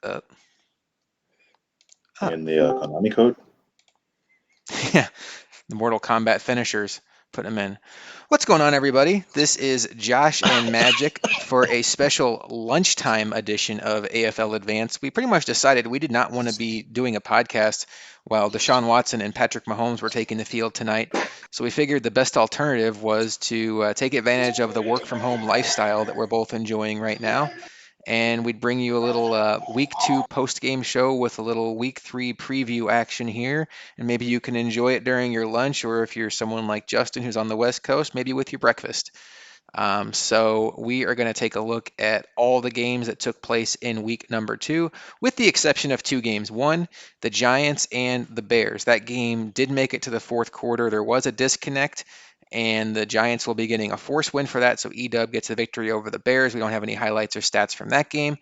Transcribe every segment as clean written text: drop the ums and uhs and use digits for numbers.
up? In the Konami code. Yeah, the Mortal Kombat finishers. Put them in. What's going on, everybody? This is Josh and Magic for a special lunchtime edition of AFL Advance. We pretty much decided we did not want to be doing a podcast while Deshaun Watson and Patrick Mahomes were taking the field tonight. So we figured the best alternative was to take advantage of the work from home lifestyle that we're both enjoying right now, and we'd bring you a little week 2 post game show with a little week 3 preview action here. And maybe you can enjoy it during your lunch, or if you're someone like Justin who's on the West Coast, maybe with your breakfast. So we are going to take a look at all the games that took place in week number 2, with the exception of 2 games. One, the Giants and the Bears. That game did make it to the fourth quarter. There was a disconnect, and the Giants will be getting a force win for that. So Edub gets a victory over the Bears. We don't have any highlights or stats from that game.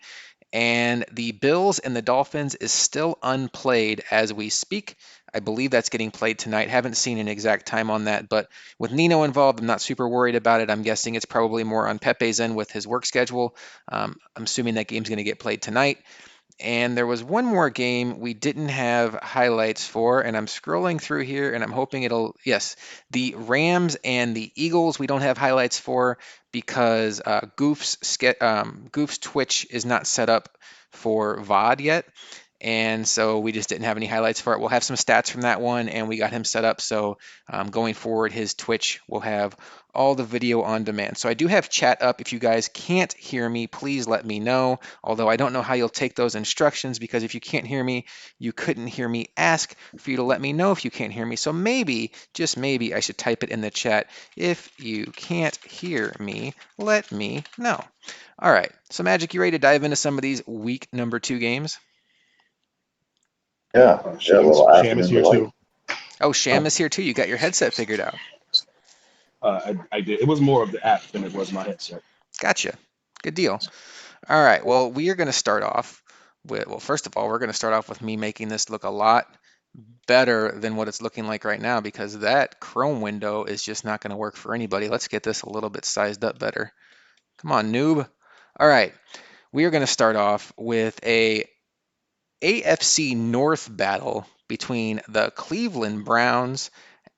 And the Bills and the Dolphins is still unplayed as we speak. I believe that's getting played tonight. Haven't seen an exact time on that, but with Nino involved, I'm not super worried about it. I'm guessing it's probably more on Pepe's end with his work schedule. I'm assuming that game's going to get played tonight. And there was one more game we didn't have highlights for, and I'm scrolling through here and I'm hoping yes, the Rams and the Eagles we don't have highlights for because Goof's Twitch is not set up for VOD yet. And so we just didn't have any highlights for it. We'll have some stats from that one, and we got him set up. So going forward, his Twitch will have all the video on demand. So I do have chat up. If you guys can't hear me, please let me know. Although I don't know how you'll take those instructions, because if you can't hear me, you couldn't hear me ask for you to let me know if you can't hear me. So maybe, just maybe, I should type it in the chat. If you can't hear me, let me know. All right. So Magic, you ready to dive into some of these week number 2 games? Yeah, yeah, a little Sham is afternoon here delight. too. Oh, Sham is here too. You got your headset figured out. I did. It was more of the app than it was my headset. Gotcha. Good deal. All right. Well, we are going to start off with, well, first of all, we're going to start off with me making this look a lot better than what it's looking like right now, because that Chrome window is just not going to work for anybody. Let's get this a little bit sized up better. Come on, noob. All right. We are going to start off with a AFC North battle between the Cleveland Browns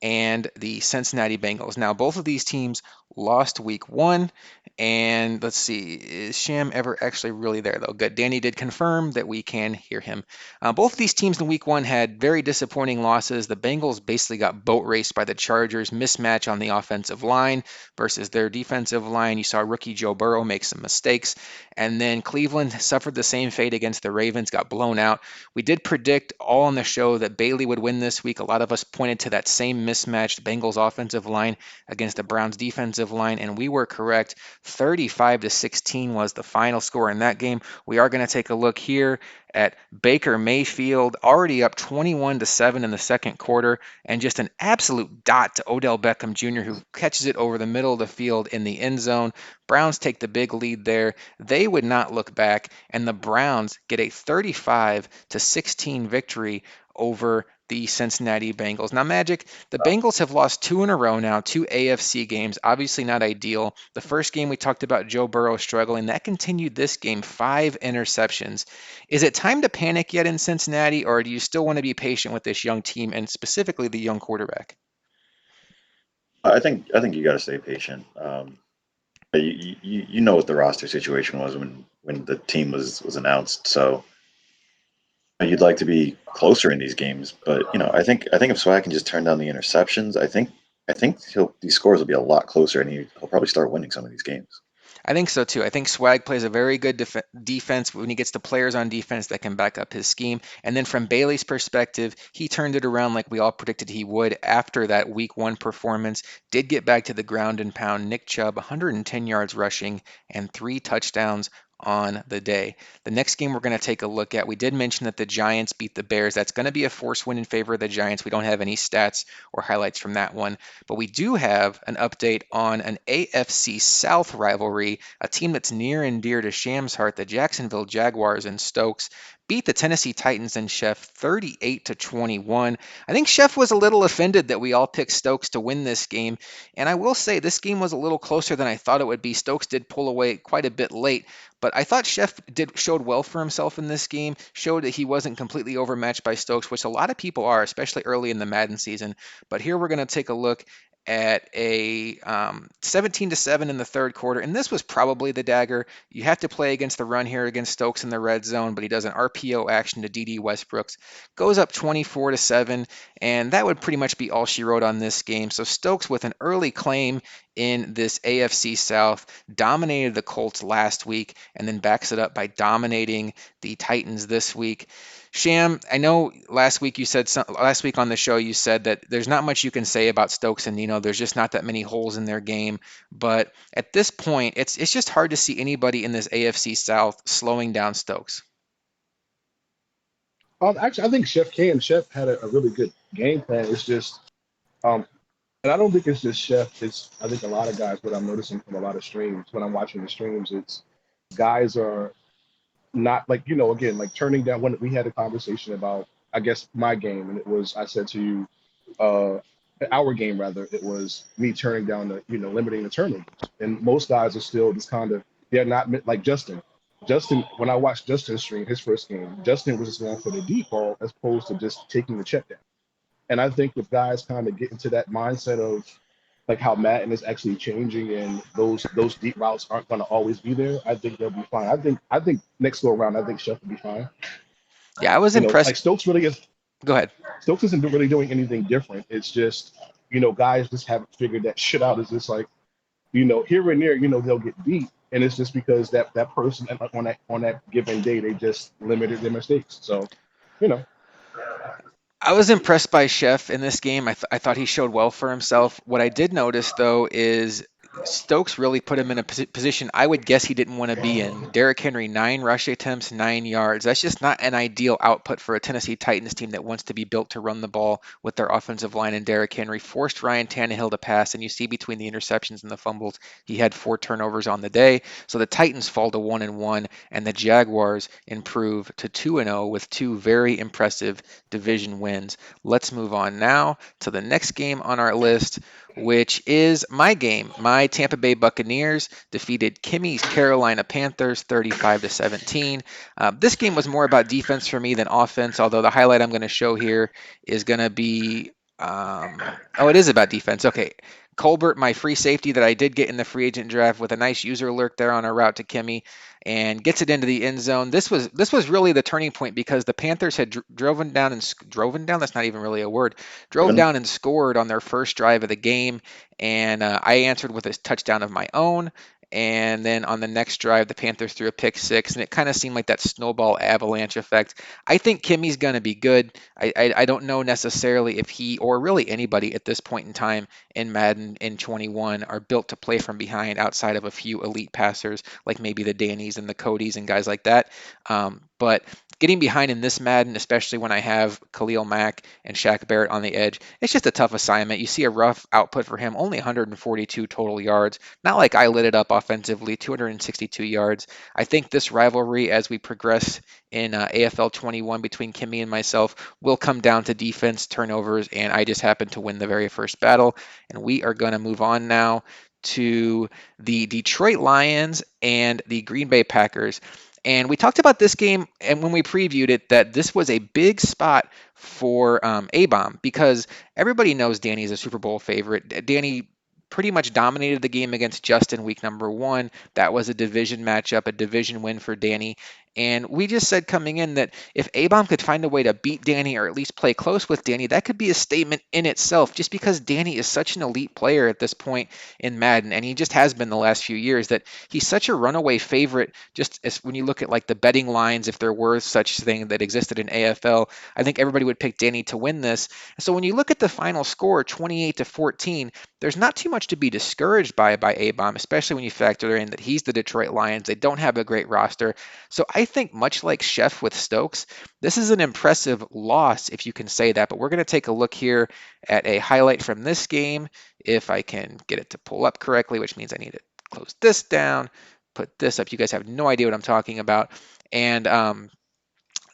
and the Cincinnati Bengals. Now, both of these teams lost week 1, and let's see, is Sham ever actually really there, though? Good. Danny did confirm that we can hear him. Both of these teams in week 1 had very disappointing losses. The Bengals basically got boat raced by the Chargers, mismatch on the offensive line versus their defensive line. You saw rookie Joe Burrow make some mistakes, and then Cleveland suffered the same fate against the Ravens, got blown out. We did predict all on the show that Bailey would win this week. A lot of us pointed to that same mismatched Bengals offensive line against the Browns defensive line, and we were correct. 35-16 was the final score in that game. We are going to take a look here at Baker Mayfield, already up 21-7 in the second quarter, and just an absolute dot to Odell Beckham Jr., who catches it over the middle of the field in the end zone. Browns take the big lead there. They would not look back, and the Browns get a 35-16 victory over the Cincinnati Bengals. Now, Magic, the Bengals have lost 2 in a row now, 2 AFC games. Obviously not ideal. The first game we talked about Joe Burrow struggling. That continued this game, 5 interceptions. Is it time to panic yet in Cincinnati, or do you still want to be patient with this young team and specifically the young quarterback? I think you got to stay patient. You know what the roster situation was when the team was announced, so you'd like to be closer in these games. But I think if Swag can just turn down the interceptions, I think these scores will be a lot closer, and he'll probably start winning some of these games. I think so too. I think Swag plays a very good defense when he gets the players on defense that can back up his scheme. And then from Bailey's perspective, he turned it around like we all predicted he would after that week 1 performance. Did get back to the ground and pound. Nick Chubb, 110 yards rushing and 3 touchdowns on the day. The next game we're going to take a look at, we did mention that the Giants beat the Bears. That's going to be a force win in favor of the Giants. We don't have any stats or highlights from that one, but we do have an update on an AFC South rivalry, a team that's near and dear to Sham's heart. The Jacksonville Jaguars and Stokes beat the Tennessee Titans and Chef 38-21. I think Chef was a little offended that we all picked Stokes to win this game, and I will say this game was a little closer than I thought it would be. Stokes did pull away quite a bit late, But I thought Chef showed well for himself in this game, showed that he wasn't completely overmatched by Stokes, which a lot of people are, especially early in the Madden season. But here we're going to take a look at a 17-7 in the third quarter, and this was probably the dagger. You have to play against the run here against Stokes in the red zone, but he does an RPO action to D.D. Westbrooks, goes up 24-7, and that would pretty much be all she wrote on this game. So Stokes with an early claim in this AFC South, dominated the Colts last week, and then backs it up by dominating the Titans this week. Sham, I know last week on the show you said that there's not much you can say about Stokes and Nino. There's just not that many holes in their game. But at this point, it's just hard to see anybody in this AFC South slowing down Stokes. Actually, I think Chef had a really good game plan. It's just, um, and I don't think it's just Chef. It's I think a lot of guys. What I'm noticing from a lot of streams when I'm watching the streams, it's guys are not like again like turning down when we had a conversation about I guess my game and it was I said to you uh our game rather it was me turning down the limiting the turnovers and most guys are still just kind of they're not like Justin when I watched Justin stream his first game Justin was just going for the deep ball as opposed to just taking the check down and I think if guys kind of get into that mindset of like how Madden is actually changing and those deep routes aren't going to always be there, I think they'll be fine. I think next go around, I think Chef will be fine. Yeah, I was impressed. Like Go ahead. Stokes isn't really doing anything different. It's just guys just haven't figured that shit out. It's just like here and there, they'll get beat, and it's just because that person on that given day they just limited their mistakes. So you know, I was impressed by Chef in this game. I thought he showed well for himself. What I did notice, though, is Stokes really put him in a position I would guess he didn't want to be in. Derrick Henry, 9 rush attempts, 9 yards. That's just not an ideal output for a Tennessee Titans team that wants to be built to run the ball with their offensive line. And Derrick Henry forced Ryan Tannehill to pass. And you see between the interceptions and the fumbles, he had 4 turnovers on the day. So the Titans fall to 1-1, and the Jaguars improve to 2-0 with two very impressive division wins. Let's move on now to the next game on our list, which is my game. My Tampa Bay Buccaneers defeated Kimmy's Carolina Panthers 35-17. This game was more about defense for me than offense, although the highlight I'm going to show here is going to be it is about defense. Okay. Colbert, my free safety that I did get in the free agent draft with a nice user alert there on our route to Kimmy, and gets it into the end zone. This was really the turning point because the Panthers had driven down and driven down. That's not even really a word. Drove Even down and scored on their first drive of the game, and I answered with a touchdown of my own. And then on the next drive, the Panthers threw a pick six, and it kind of seemed like that snowball avalanche effect. I think Kimmy's going to be good. I don't know necessarily if he or really anybody at this point in time in Madden in 21 are built to play from behind outside of a few elite passers like maybe the Dannys and the Codys and guys like that. But getting behind in this Madden, especially when I have Khalil Mack and Shaq Barrett on the edge, it's just a tough assignment. You see a rough output for him, only 142 total yards. Not like I lit it up offensively, 262 yards. I think this rivalry, as we progress in AFL 21 between Kimmy and myself, will come down to defense, turnovers, and I just happened to win the very first battle. And we are going to move on now to the Detroit Lions and the Green Bay Packers. And we talked about this game, and when we previewed it, that this was a big spot for A-Bomb because everybody knows Danny is a Super Bowl favorite. Danny pretty much dominated the game against Justin week number 1. That was a division matchup, a division win for Danny. And we just said coming in that if A-Bomb could find a way to beat Danny or at least play close with Danny, that could be a statement in itself just because Danny is such an elite player at this point in Madden, and he just has been the last few years, that he's such a runaway favorite just as when you look at like the betting lines, if there were such thing that existed in AFL, I think everybody would pick Danny to win this. So when you look at the final score, 28-14, there's not too much to be discouraged by A-Bomb, especially when you factor in that he's the Detroit Lions. They don't have a great roster. So I think much like Chef with Stokes, this is an impressive loss, if you can say that. But we're going to take a look here at a highlight from this game, if I can get it to pull up correctly, which means I need to close this down, put this up. You guys have no idea what I'm talking about. And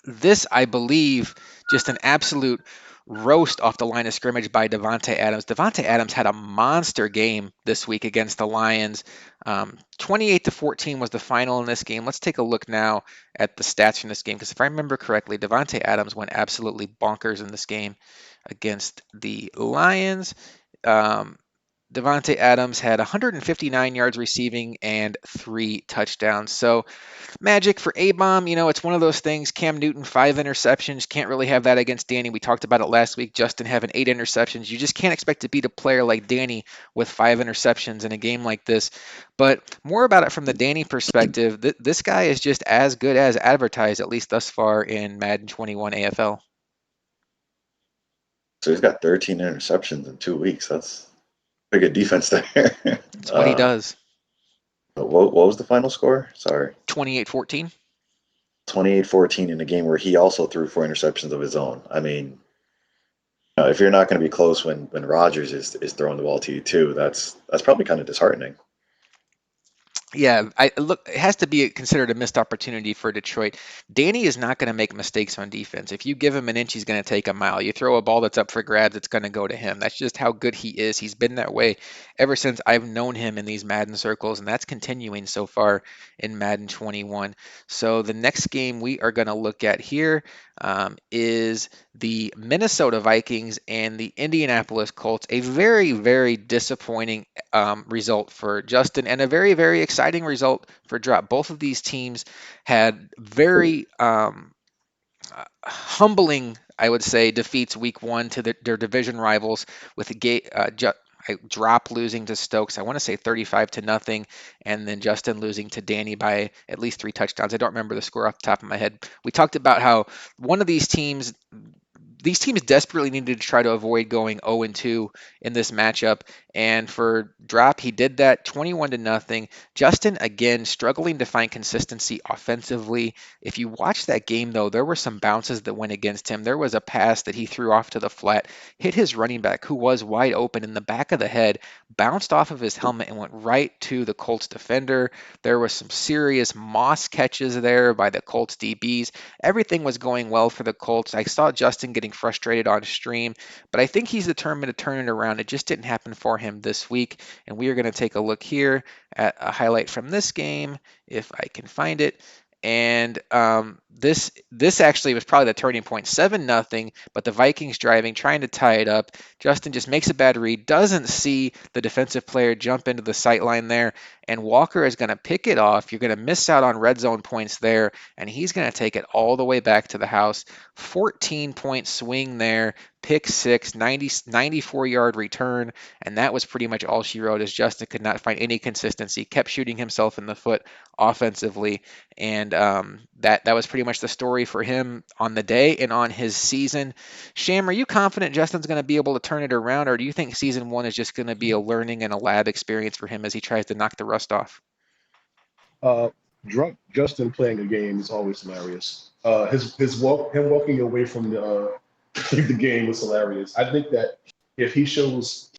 this, I believe, just an absolute roast off the line of scrimmage by Devontae Adams. Devontae Adams had a monster game this week against the Lions. 28-14 was the final in this game. Let's take a look now at the stats from this game, because if I remember correctly, Devontae Adams went absolutely bonkers in this game against the Lions. Um, Devontae Adams had 159 yards receiving and 3 touchdowns. So Magic for A-Bomb, it's one of those things. Cam Newton, 5 interceptions. Can't really have that against Danny. We talked about it last week. Justin having 8 interceptions. You just can't expect to beat a player like Danny with 5 interceptions in a game like this. But more about it from the Danny perspective, this guy is just as good as advertised, at least thus far in Madden 21 AFL. So he's got 13 interceptions in 2 weeks. That's pretty good defense there. That's what he does. What was the final score? Sorry. 28-14. 28-14 in a game where he also threw 4 interceptions of his own. I mean, if you're not going to be close when Rodgers is throwing the ball to you too, that's probably kind of disheartening. Yeah, it has to be considered a missed opportunity for Detroit. Danny is not going to make mistakes on defense. If you give him an inch, he's going to take a mile. You throw a ball that's up for grabs, it's going to go to him. That's just how good he is. He's been that way ever since I've known him in these Madden circles, and that's continuing so far in Madden 21. So the next game we are going to look at here is the Minnesota Vikings and the Indianapolis Colts. A very, very disappointing result for Justin, and a very, very exciting result for Drop. Both of these teams had very humbling, I would say, defeats week one to their division rivals, with Drop losing to Stokes, I want to say 35-0, and then Justin losing to Danny by at least 3 touchdowns. I don't remember the score off the top of my head. We talked about how one of these teams desperately needed to try to avoid going 0-2 in this matchup. And for Drop, he did that 21-0. Justin, again, struggling to find consistency offensively. If you watch that game, though, there were some bounces that went against him. There was a pass that he threw off to the flat, hit his running back, who was wide open in the back of the head, bounced off of his helmet and went right to the Colts defender. There was some serious Moss catches there by the Colts DBs. Everything was going well for the Colts. I saw Justin getting frustrated on stream, but I think he's determined to turn it around. It just didn't happen for him this week, and we are going to take a look here at a highlight from this game, if I can find it. And this actually was probably the turning point. 7-0, but the Vikings driving, trying to tie it up. Justin just makes a bad read, doesn't see the defensive player jump into the sight line there, and Walker is going to pick it off. You're going to miss out on red zone points there, and he's going to take it all the way back to the house. 14-point swing there, pick six, 94-yard return, and that was pretty much all she wrote, as Justin could not find any consistency, kept shooting himself in the foot offensively, and that was pretty much the story for him on the day and on his season. Sham, are you confident Justin's going to be able to turn it around, or do you think season one is just going to be a learning and a lab experience for him as he tries to knock the rust off? Uh, Drunk Justin playing a game is always hilarious. Him walking away from the game was hilarious. I think that if he shows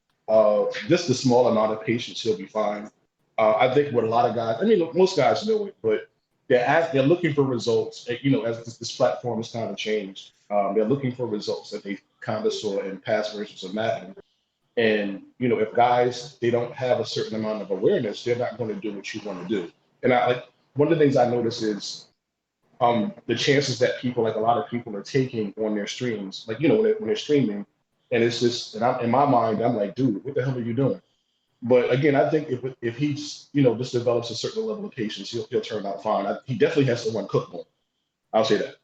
just a small amount of patience, he'll be fine. I think what a lot of guys, I mean, look, most guys know it, but they're looking for results. As this platform has kind of changed, they're looking for results that they kind of saw in past versions of Madden. And if guys they don't have a certain amount of awareness, they're not going to do what you want to do. And I like one of the things I notice is the chances that people, like a lot of people, are taking on their streams, like when they're streaming, and it's just, and in my mind, I'm like, dude, what the hell are you doing? But again, I think if he's just develops a certain level of patience, he'll turn out fine. He definitely has to run cookbook. I'll say that.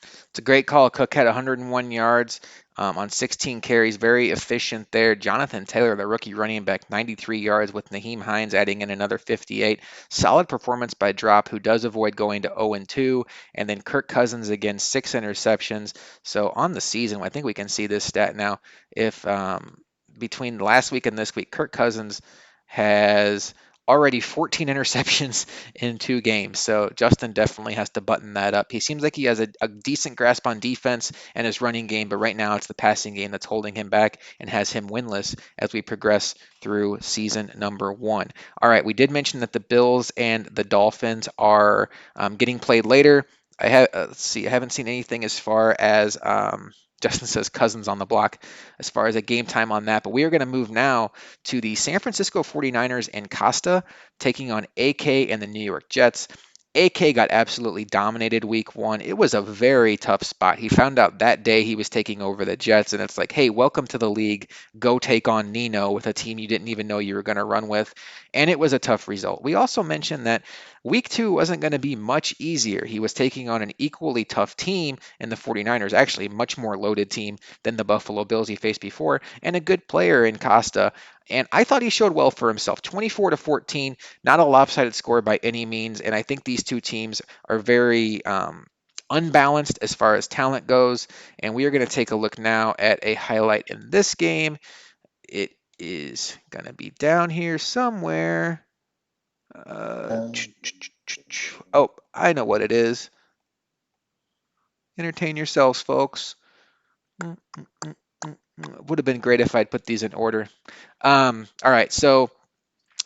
It's a great call. Cook had 101 yards on 16 carries. Very efficient there. Jonathan Taylor, the rookie running back, 93 yards, with Naheem Hines adding in another 58. Solid performance by Drop, who does avoid going to 0-2. And then Kirk Cousins, again, 6 interceptions. So on the season, I think we can see this stat now. If between last week and this week, Kirk Cousins has already 14 interceptions in 2 games. So Justin definitely has to button that up. He seems like he has a decent grasp on defense and his running game, but right now it's the passing game that's holding him back and has him winless as we progress through season number 1. All right, we did mention that the Bills and the Dolphins are getting played later. let's see, I haven't seen anything as far as Justin says Cousins on the block as far as a game time on that. But we are going to move now to the San Francisco 49ers and Costa taking on AK and the New York Jets. AK got absolutely dominated week one. It was a very tough spot. He found out that day he was taking over the Jets, and it's like, hey, welcome to the league. Go take on Nino with a team you didn't even know you were going to run with. And it was a tough result. We also mentioned that week two wasn't going to be much easier. He was taking on an equally tough team in the 49ers, actually, much more loaded team than the Buffalo Bills he faced before, and a good player in Costa. And I thought he showed well for himself. 24-14, not a lopsided score by any means. And I think these two teams are very unbalanced as far as talent goes. And we are going to take a look now at a highlight in this game. It is going to be down here somewhere. Oh, I know what it is. Entertain yourselves, folks. Would have been great if I'd put these in order. All right, so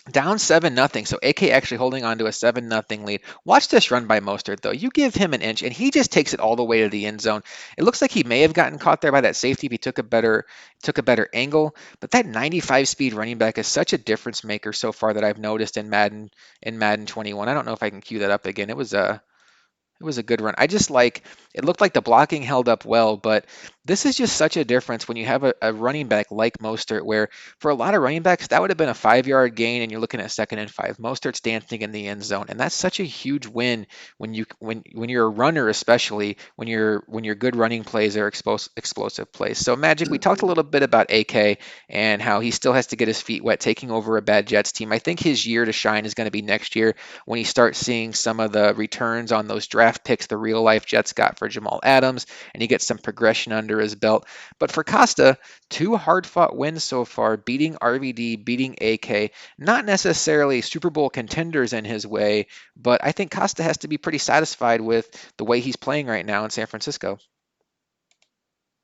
down 7-0. So AK actually holding on to a 7-0 lead. Watch this run by Mostert, though. You give him an inch, and he just takes it all the way to the end zone. It looks like he may have gotten caught there by that safety if he took a better angle. But that 95 speed running back is such a difference maker so far that I've noticed in Madden 21. I don't know if I can cue that up again. It was a good run. I just like it looked like the blocking held up well, but this is just such a difference when you have a running back like Mostert, where for a lot of running backs, that would have been a 5-yard gain and you're looking at 2nd and 5. Mostert's dancing in the end zone. And that's such a huge win when you're a runner, especially when your good running plays are explosive plays. So Magic, we talked a little bit about AK and how he still has to get his feet wet taking over a bad Jets team. I think his year to shine is going to be next year when he starts seeing some of the returns on those draft picks the real life Jets got for Jamal Adams, and he gets some progression under his belt. But for Costa, 2 hard fought wins so far, beating RVD, beating AK, not necessarily Super Bowl contenders in his way, but I think Costa has to be pretty satisfied with the way he's playing right now in San Francisco.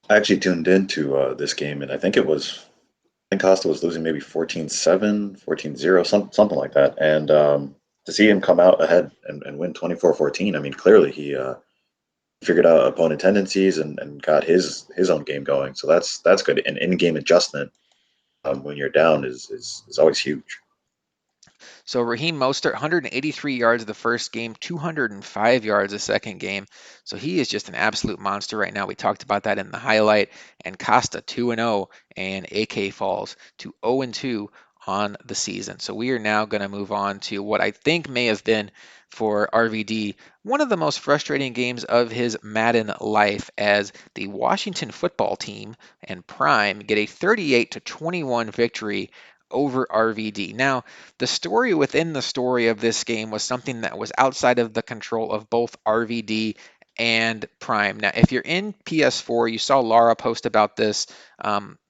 I actually tuned into this game, and I think Costa was losing maybe 14-7, 14-0, something like that. And to see him come out ahead and win 24-14, I mean, clearly he figured out opponent tendencies and got his own game going. So that's good. An in-game adjustment when you're down is always huge. So Raheem Mostert, 183 yards the first game, 205 yards the second game. So he is just an absolute monster right now. We talked about that in the highlight. And Costa 2-0, and AK falls to 0-2 on the season. So we are now going to move on to what I think may have been for RVD one of the most frustrating games of his Madden life, as the Washington football team and Prime get a 38-21 victory over RVD. Now, the story within the story of this game was something that was outside of the control of both RVD and Prime. Now, if you're in PS4, you saw Laura post about this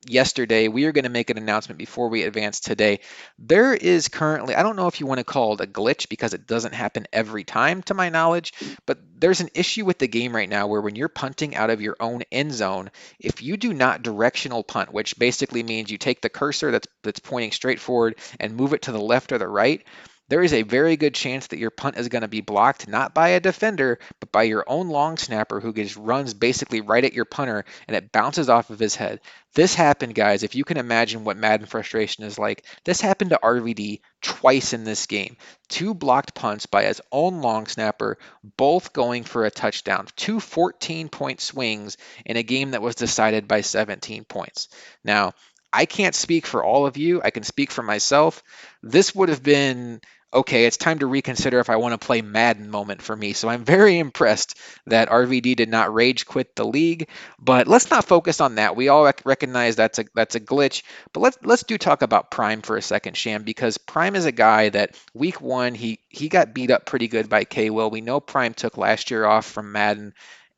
yesterday. We are going to make an announcement before we advance today. There is currently, I don't know if you want to call it a glitch because it doesn't happen every time to my knowledge, but there's an issue with the game right now where when you're punting out of your own end zone, if you do not directional punt, which basically means you take the cursor that's pointing straight forward and move it to the left or the right, there is a very good chance that your punt is going to be blocked not by a defender, but by your own long snapper who just runs basically right at your punter and it bounces off of his head. This happened, guys. If you can imagine what Madden frustration is like, this happened to RVD twice in this game. 2 blocked punts by his own long snapper, both going for a touchdown. 2 14-point swings in a game that was decided by 17 points. Now, I can't speak for all of you. I can speak for myself. This would have been okay, it's time to reconsider if I want to play Madden moment for me. So I'm very impressed that RVD did not rage quit the league. But let's not focus on that. We all recognize that's a glitch. But let's do talk about Prime for a second, Sham, because Prime is a guy that week one he got beat up pretty good by K. Will. We know Prime took last year off from Madden.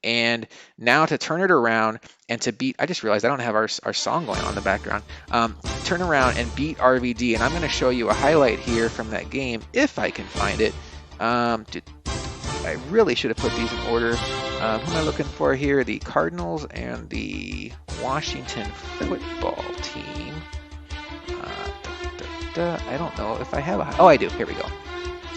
And now to turn it around and to beat, I just realized I don't have our song going on in the background. Turn around and beat RVD, and I'm going to show you a highlight here from that game if I can find it. I really should have put these in order. Who am I looking for here? The Cardinals and the Washington football team. I don't know if I have oh, I do. Here we go.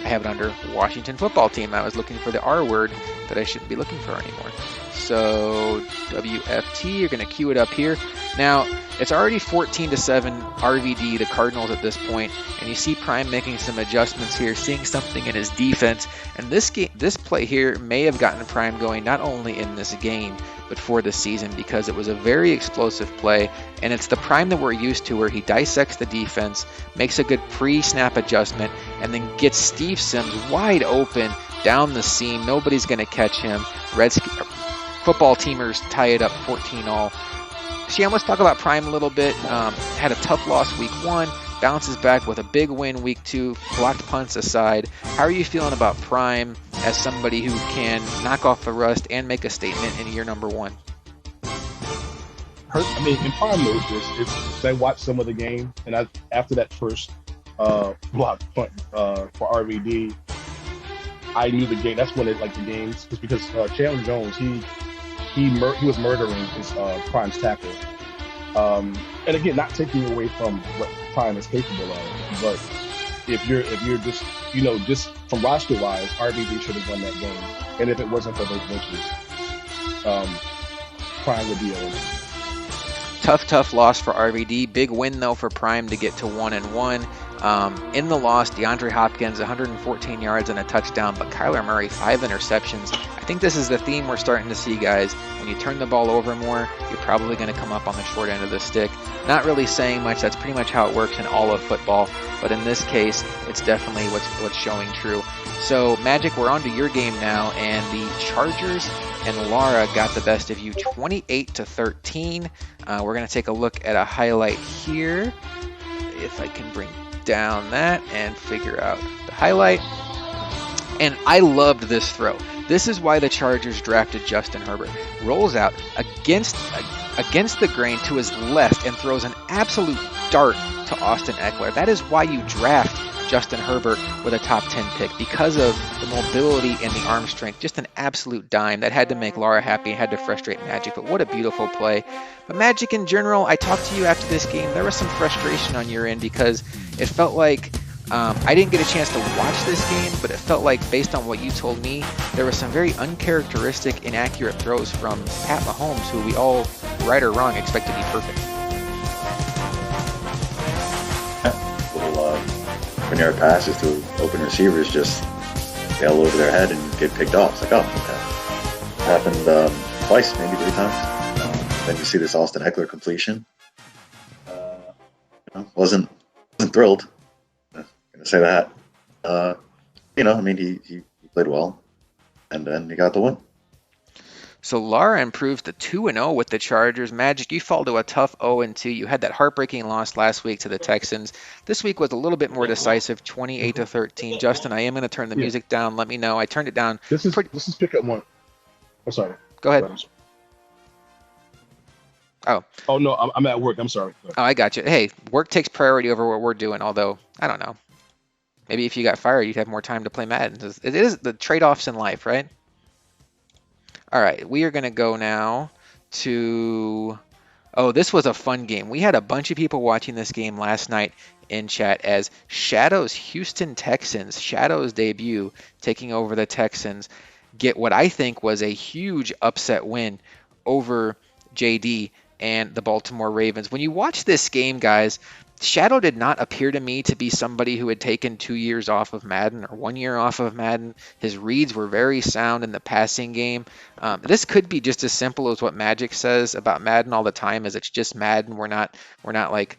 I have it under Washington football team. I was looking for the R word that I shouldn't be looking for anymore. So WFT, you're going to cue it up here. Now, it's already 14-7 RVD, the Cardinals at this point, and you see Prime making some adjustments here, seeing something in his defense. And this play here may have gotten Prime going not only in this game, but for the season, because it was a very explosive play, and it's the Prime that we're used to, where he dissects the defense, makes a good pre-snap adjustment, and then gets Steve Sims wide open down the seam. Nobody's going to catch him. Football teamers tie it up 14-all. Sham, let's talk about Prime a little bit. Had a tough loss week 1, bounces back with a big win week 2, blocked punts aside. How are you feeling about Prime as somebody who can knock off the rust and make a statement in year number 1? And Prime knows this. I watched some of the game, and after that first block punt for RVD, I knew the game. That's when the games, because Chandler Jones, he was murdering his Prime's tackle. And again, not taking away from what Prime is capable of, but if you're just just from roster wise, RVD should have won that game. And if it wasn't for those benches, Prime would be over. Tough loss for RVD. Big win though for Prime to get to 1-1. In the loss, DeAndre Hopkins 114 yards and a touchdown, but Kyler Murray 5 interceptions. I think this is the theme we're starting to see, guys. When you turn the ball over more, you're probably going to come up on the short end of the stick. Not really saying much. That's pretty much how it works in all of football. But in this case, it's definitely what's showing true. So, Magic, we're on to your game now, and the Chargers and Lara got the best of you 28-13. We're going to take a look at a highlight here. If I can bring down that and figure out the highlight. And I loved this throw. This is why the Chargers drafted Justin Herbert. Rolls out against the grain to his left and throws an absolute dart to Austin Eckler. That is why you draft Justin Herbert with a top 10 pick, because of the mobility and the arm strength. Just an absolute dime that had to make Lara happy and had to frustrate Magic. But what a beautiful play. But Magic in general, I talked to you after this game. There was some frustration on your end because it felt like I didn't get a chance to watch this game, but it felt like, based on what you told me, there were some very uncharacteristic, inaccurate throws from Pat Mahomes, who we all, right or wrong, expect to be perfect. Little generic passes to open receivers just sail over their head and get picked off. It's like, oh, okay. It happened twice, maybe 3 times. Then you see this Austin Eckler completion. Wasn't thrilled. Gonna say that. He played well, and then he got the win. So Lara improves to 2-0 with the Chargers. Magic, you fall to a tough 0-2. You had that heartbreaking loss last week to the Texans. This week was a little bit more decisive, 28-13. Justin, I am going to turn the music down. Let me know. I turned it down. This is pickup one. I'm sorry. Go ahead. Oh no, I'm at work. I'm sorry. Oh, I got you. Hey, work takes priority over what we're doing. Although I don't know. Maybe if you got fired, you'd have more time to play Madden. It is the trade-offs in life, right? All right, we are going to go now to... Oh, this was a fun game. We had a bunch of people watching this game last night in chat as Shadow's Houston Texans, Shadow's debut, taking over the Texans, get what I think was a huge upset win over JD and the Baltimore Ravens. When you watch this game, guys, Shadow did not appear to me to be somebody who had taken 2 years off of Madden or 1 year off of Madden. His reads were very sound in the passing game. This could be just as simple as what Magic says about Madden all the time, is it's just Madden. We're not like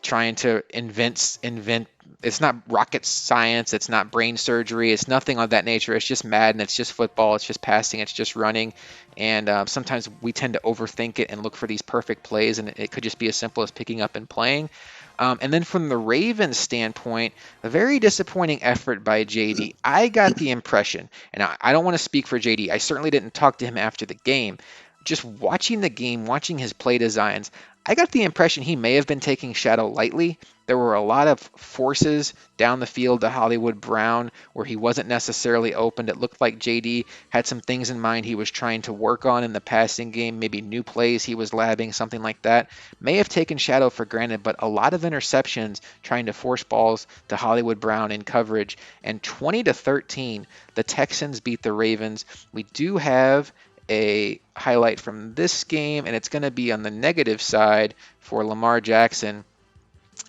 trying to invent. It's not rocket science. It's not brain surgery. It's nothing of that nature. It's just Madden. It's just football. It's just passing. It's just running. And sometimes we tend to overthink it and look for these perfect plays, and it could just be as simple as picking up and playing. And then from the Ravens standpoint, a very disappointing effort by JD. I got the impression, and I don't want to speak for JD. I certainly didn't talk to him after the game. just watching the game, watching his play designs, I got the impression he may have been taking Shadow lightly. There were a lot of forces down the field to Hollywood Brown where he wasn't necessarily opened. It looked like JD had some things in mind he was trying to work on in the passing game, maybe new plays he was labbing, something like that. May have taken Shadow for granted, but a lot of interceptions trying to force balls to Hollywood Brown in coverage. And 20-13, the Texans beat the Ravens. We do have a highlight from this game, and it's going to be on the negative side for Lamar Jackson,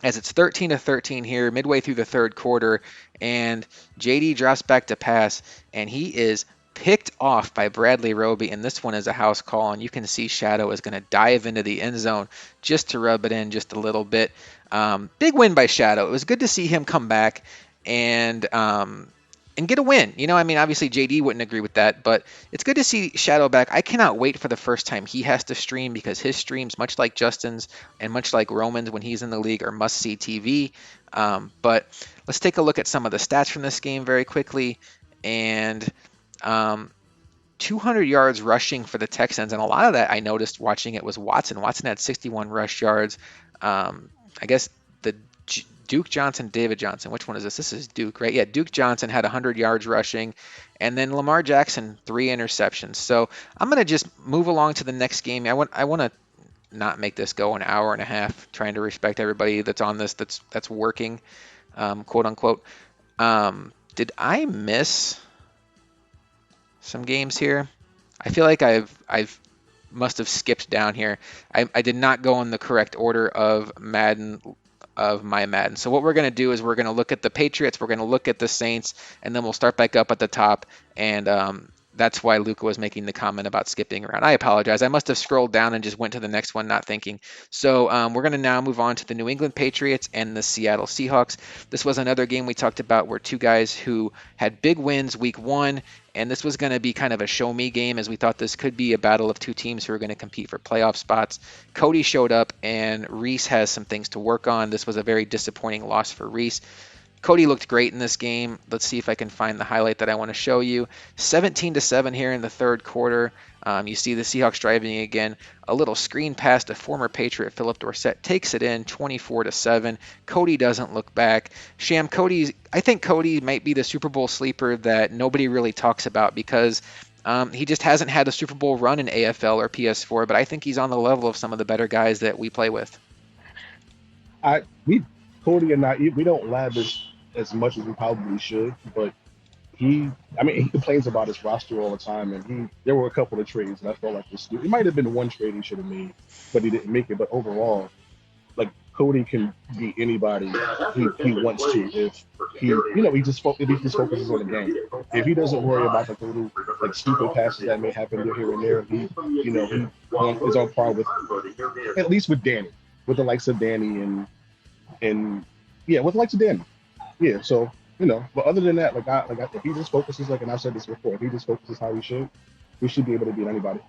as it's 13-13 here, midway through the third quarter, and JD drops back to pass, and he is picked off by Bradley Roby, and this one is a house call, and you can see Shadow is going to dive into the end zone just to rub it in just a little bit. Big win by Shadow. It was good to see him come back and get a win. I mean, obviously JD wouldn't agree with that, but it's good to see Shadow back. I cannot wait for the first time he has to stream, because his streams, much like Justin's and much like Roman's when he's in the league, are must-see TV. But let's take a look at some of the stats from this game very quickly. And 200 yards rushing for the Texans, and a lot of that I noticed watching it was Watson. Watson had 61 rush yards. I guess the Duke Johnson, David Johnson. Which one is this? This is Duke, right? Yeah, Duke Johnson had 100 yards rushing, and then Lamar Jackson 3 interceptions. So I'm gonna just move along to the next game. I want to not make this go an hour and a half, trying to respect everybody that's on this, that's working, quote unquote. Did I miss some games here? I feel like I've must have skipped down here. I did not go in the correct order of my Madden. So what we're going to do is we're going to look at the Patriots, we're going to look at the Saints, and then we'll start back up at the top. And that's why Luca was making the comment about skipping around. I apologize. I must have scrolled down and just went to the next one, not thinking. So we're going to now move on to the New England Patriots and the Seattle Seahawks. This was another game we talked about where two guys who had big wins week one, and this was going to be kind of a show me game, as we thought this could be a battle of two teams who are going to compete for playoff spots. Cody showed up, and Reese has some things to work on. This was a very disappointing loss for Reese. Cody looked great in this game. Let's see if I can find the highlight that I want to show you. 17-7 here in the third quarter. You see the Seahawks driving again. A little screen pass to former Patriot Philip Dorsett takes it in, 24-7. Cody doesn't look back. I think Cody might be the Super Bowl sleeper that nobody really talks about, because he just hasn't had a Super Bowl run in AFL or PS4, but I think he's on the level of some of the better guys that we play with. Cody and I, we don't lab as much as we probably should, but he complains about his roster all the time, and there were a couple of trades, and I felt like it might have been one trade he should have made, but he didn't make it. But overall, like, Cody can beat anybody he wants to if if he just focuses on the game. If he doesn't worry about the little stupid passes that may happen here and there, he is on par with, at least with Danny, with the likes of Danny and yeah, with the likes of Danny. Yeah, so but other than that, if he just focuses, and I've said this before, if he just focuses how he should be able to beat anybody.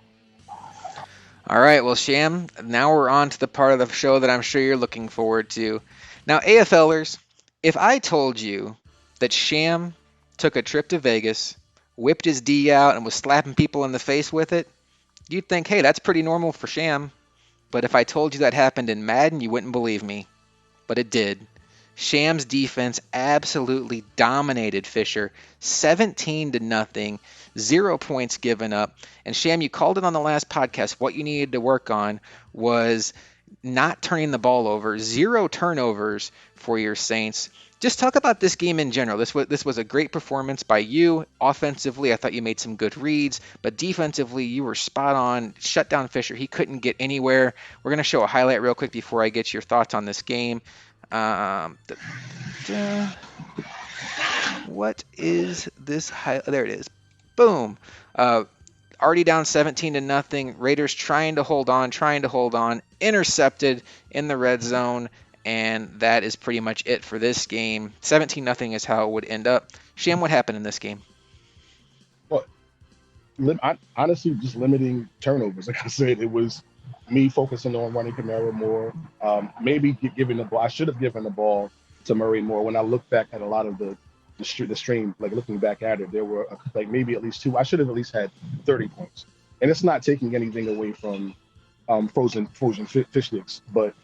All right, well, Sham, now we're on to the part of the show that I'm sure you're looking forward to. Now, AFLers, if I told you that Sham took a trip to Vegas, whipped his D out, and was slapping people in the face with it, you'd think, hey, that's pretty normal for Sham. But if I told you that happened in Madden, you wouldn't believe me. But it did. Sham's defense absolutely dominated Fisher, 17-0, 0 points given up. And Sham, you called it on the last podcast. What you needed to work on was not turning the ball over, 0 turnovers for your Saints. Just talk about this game in general. This was a great performance by you. Offensively, I thought you made some good reads, but defensively, you were spot on. Shut down Fisher. He couldn't get anywhere. We're going to show a highlight real quick before I get your thoughts on this game. What is this? There it is. Boom. Already down 17-0. Raiders trying to hold on. Intercepted in the red zone, and that is pretty much it for this game. 17-0 is how it would end up. Sham, what happened in this game? Well, honestly, just limiting turnovers. Like I said, it was me focusing on running Kamara more. Maybe giving the ball. I should have given the ball to Murray more. When I look back at a lot of the stream, looking back at it, there were maybe at least 2. I should have at least had 30 points and it's not taking anything away from frozen fish sticks, but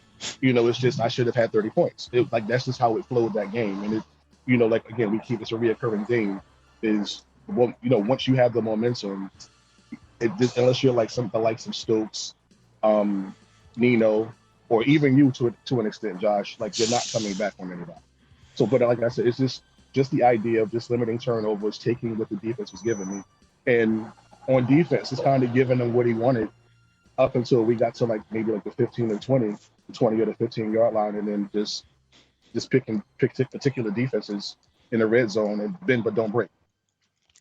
it's just I should have had 30 points. Like that's just how it flowed that game, and like again, we keep it's a reoccurring theme. Is well, once you have the momentum, unless you're like some the likes of Stokes, um, Nino, or even you to an extent, Josh, like you're not coming back on anybody. So, but like I said, it's just the idea of just limiting turnovers, taking what the defense was giving me, and on defense, it's kind of giving him what he wanted up until we got to like maybe like the 15 and 20, the 20 or the 15-yard line, and then just pick particular defenses in the red zone and bend but don't break.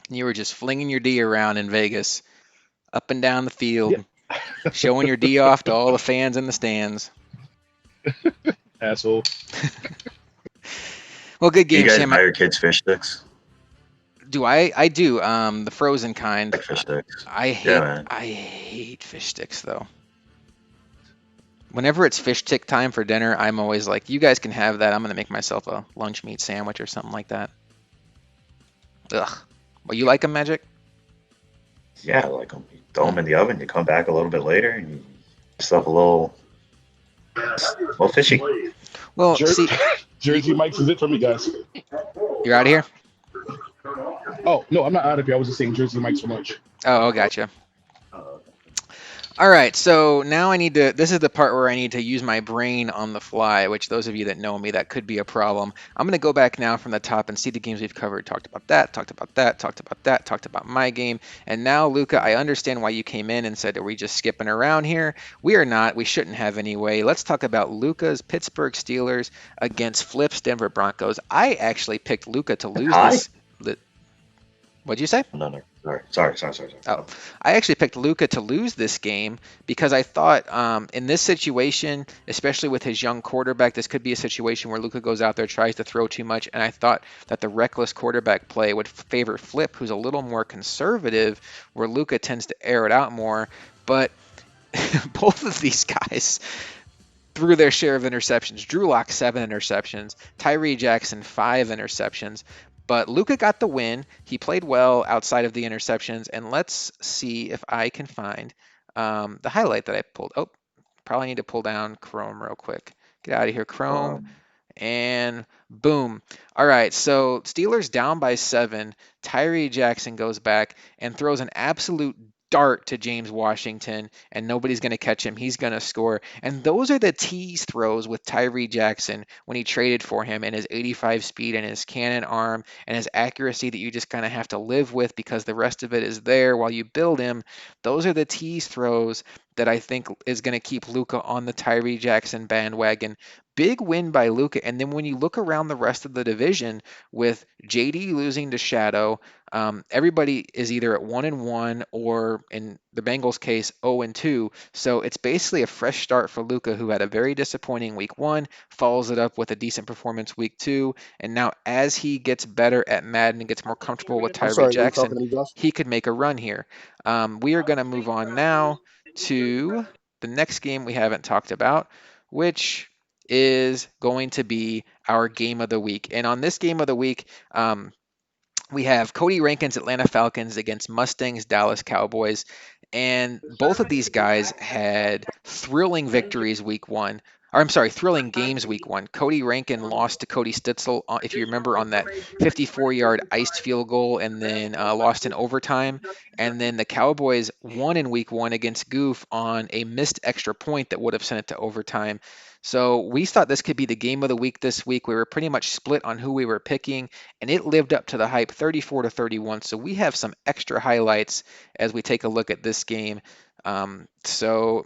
You were just flinging your D around in Vegas, up and down the Yeah, field, showing your D off to all the fans in the stands. asshole. Well, good Do you game, guys Sam. buy your kids fish sticks? Do I? I do. The frozen kind. Like fish sticks? I Yeah, hate. man. I hate fish sticks though. Whenever it's fish stick time for dinner, I'm always like, "You guys can have that. I'm gonna make myself a lunch meat sandwich or something like that." Ugh. Well, you like them, Magic? Yeah, like you throw them in the oven. You come back a little bit later, and you yourself a little fishy. Well, Jer- see, Jersey Mike's is it for me, guys. you're out of here. Oh no, I'm not out of here. I was just saying Jersey Mike's for lunch. Oh, gotcha. All right, so now I need to, this is the part where I need to use my brain on the fly, which those of you that know me, that could be a problem. I'm going to go back now from the top and see the games we've covered. Talked about that, talked about that, talked about that, talked about my game. And now, Luca, I understand why you came in and said, are we just skipping around here? We are not. We shouldn't have anyway. Let's talk about Luca's Pittsburgh Steelers against Flip's Denver Broncos. I actually picked Luca to A lose tie? this. What'd you say? No. Sorry. Oh, I actually picked Luca to lose this game because I thought in this situation, especially with his young quarterback, this could be a situation where Luca goes out there, tries to throw too much, and I thought that the reckless quarterback play would favor Flip, who's a little more conservative, where Luca tends to air it out more. But both of these guys threw their share of interceptions. Drew Lock 7 interceptions, Tyree Jackson 5 interceptions. But Luca got the win. He played well outside of the interceptions. And let's see if I can find the highlight that I pulled. Oh, probably need to pull down Chrome real quick. Get out of here, Chrome. Um, And boom. All right, so Steelers down by 7. Tyree Jackson goes back and throws an absolute dart to James Washington, and nobody's going to catch him. He's going to score. And those are the tease throws with Tyree Jackson when he traded for him, and his 85 speed and his cannon arm and his accuracy that you just kind of have to live with because the rest of it is there while you build him. Those are the tease throws that I think is going to keep Luca on the Tyree Jackson bandwagon. Big win by Luca. And then when you look around the rest of the division with JD losing to Shadow, everybody is either at 1-1 or in the Bengals case 0-2. So it's basically a fresh start for Luca, who had a very disappointing week 1, follows it up with a decent performance week 2, and now as he gets better at Madden and gets more comfortable with I'm Tyree sorry, are you Jackson, talking to me, Josh? he could make a run here. We are going to move on now to the next game we haven't talked about, which is going to be our game of the week. And on this game of the week, we have Cody Rankin's Atlanta Falcons against Mustangs Dallas Cowboys. And both of these guys had thrilling victories week 1. Or I'm sorry, thrilling games week 1. Cody Rankin lost to Cody Stitzel, if you remember, on that 54-yard iced field goal, and then lost in overtime. And then the Cowboys won in week 1 against Goof on a missed extra point that would have sent it to overtime. So we thought this could be the game of the week this week. We were pretty much split on who we were picking, and it lived up to the hype, 34-31. So we have some extra highlights as we take a look at this game. So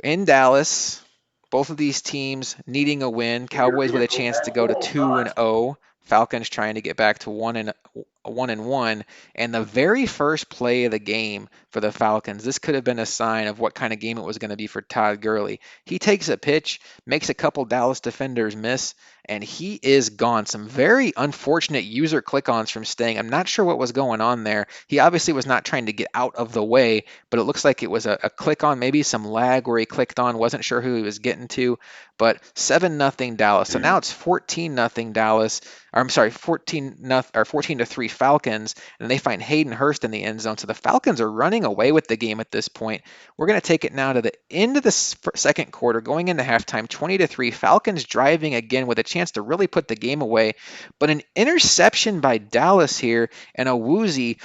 in Dallas, both of these teams needing a win. Cowboys with a chance to go to 2-0. Falcons trying to get back to 1-1. And the very first play of the game for the Falcons, this could have been a sign of what kind of game it was going to be for Todd Gurley. He takes a pitch, makes a couple Dallas defenders miss, and he is gone. Some very unfortunate user click-ons from Sting. I'm not sure what was going on there. He obviously was not trying to get out of the way, but it looks like it was a click on, maybe some lag where he clicked on, wasn't sure who he was getting to, but 7-0 Dallas. So now it's 14-0 Dallas. Or I'm sorry, 14 to 3 Falcons, and they find Hayden Hurst in the end zone. So the Falcons are running away with the game at this point. We're going to take it now to the end of the second quarter, going into halftime, 20-3. Falcons driving again with a chance to really put the game away, but an interception by Dallas here and a woozy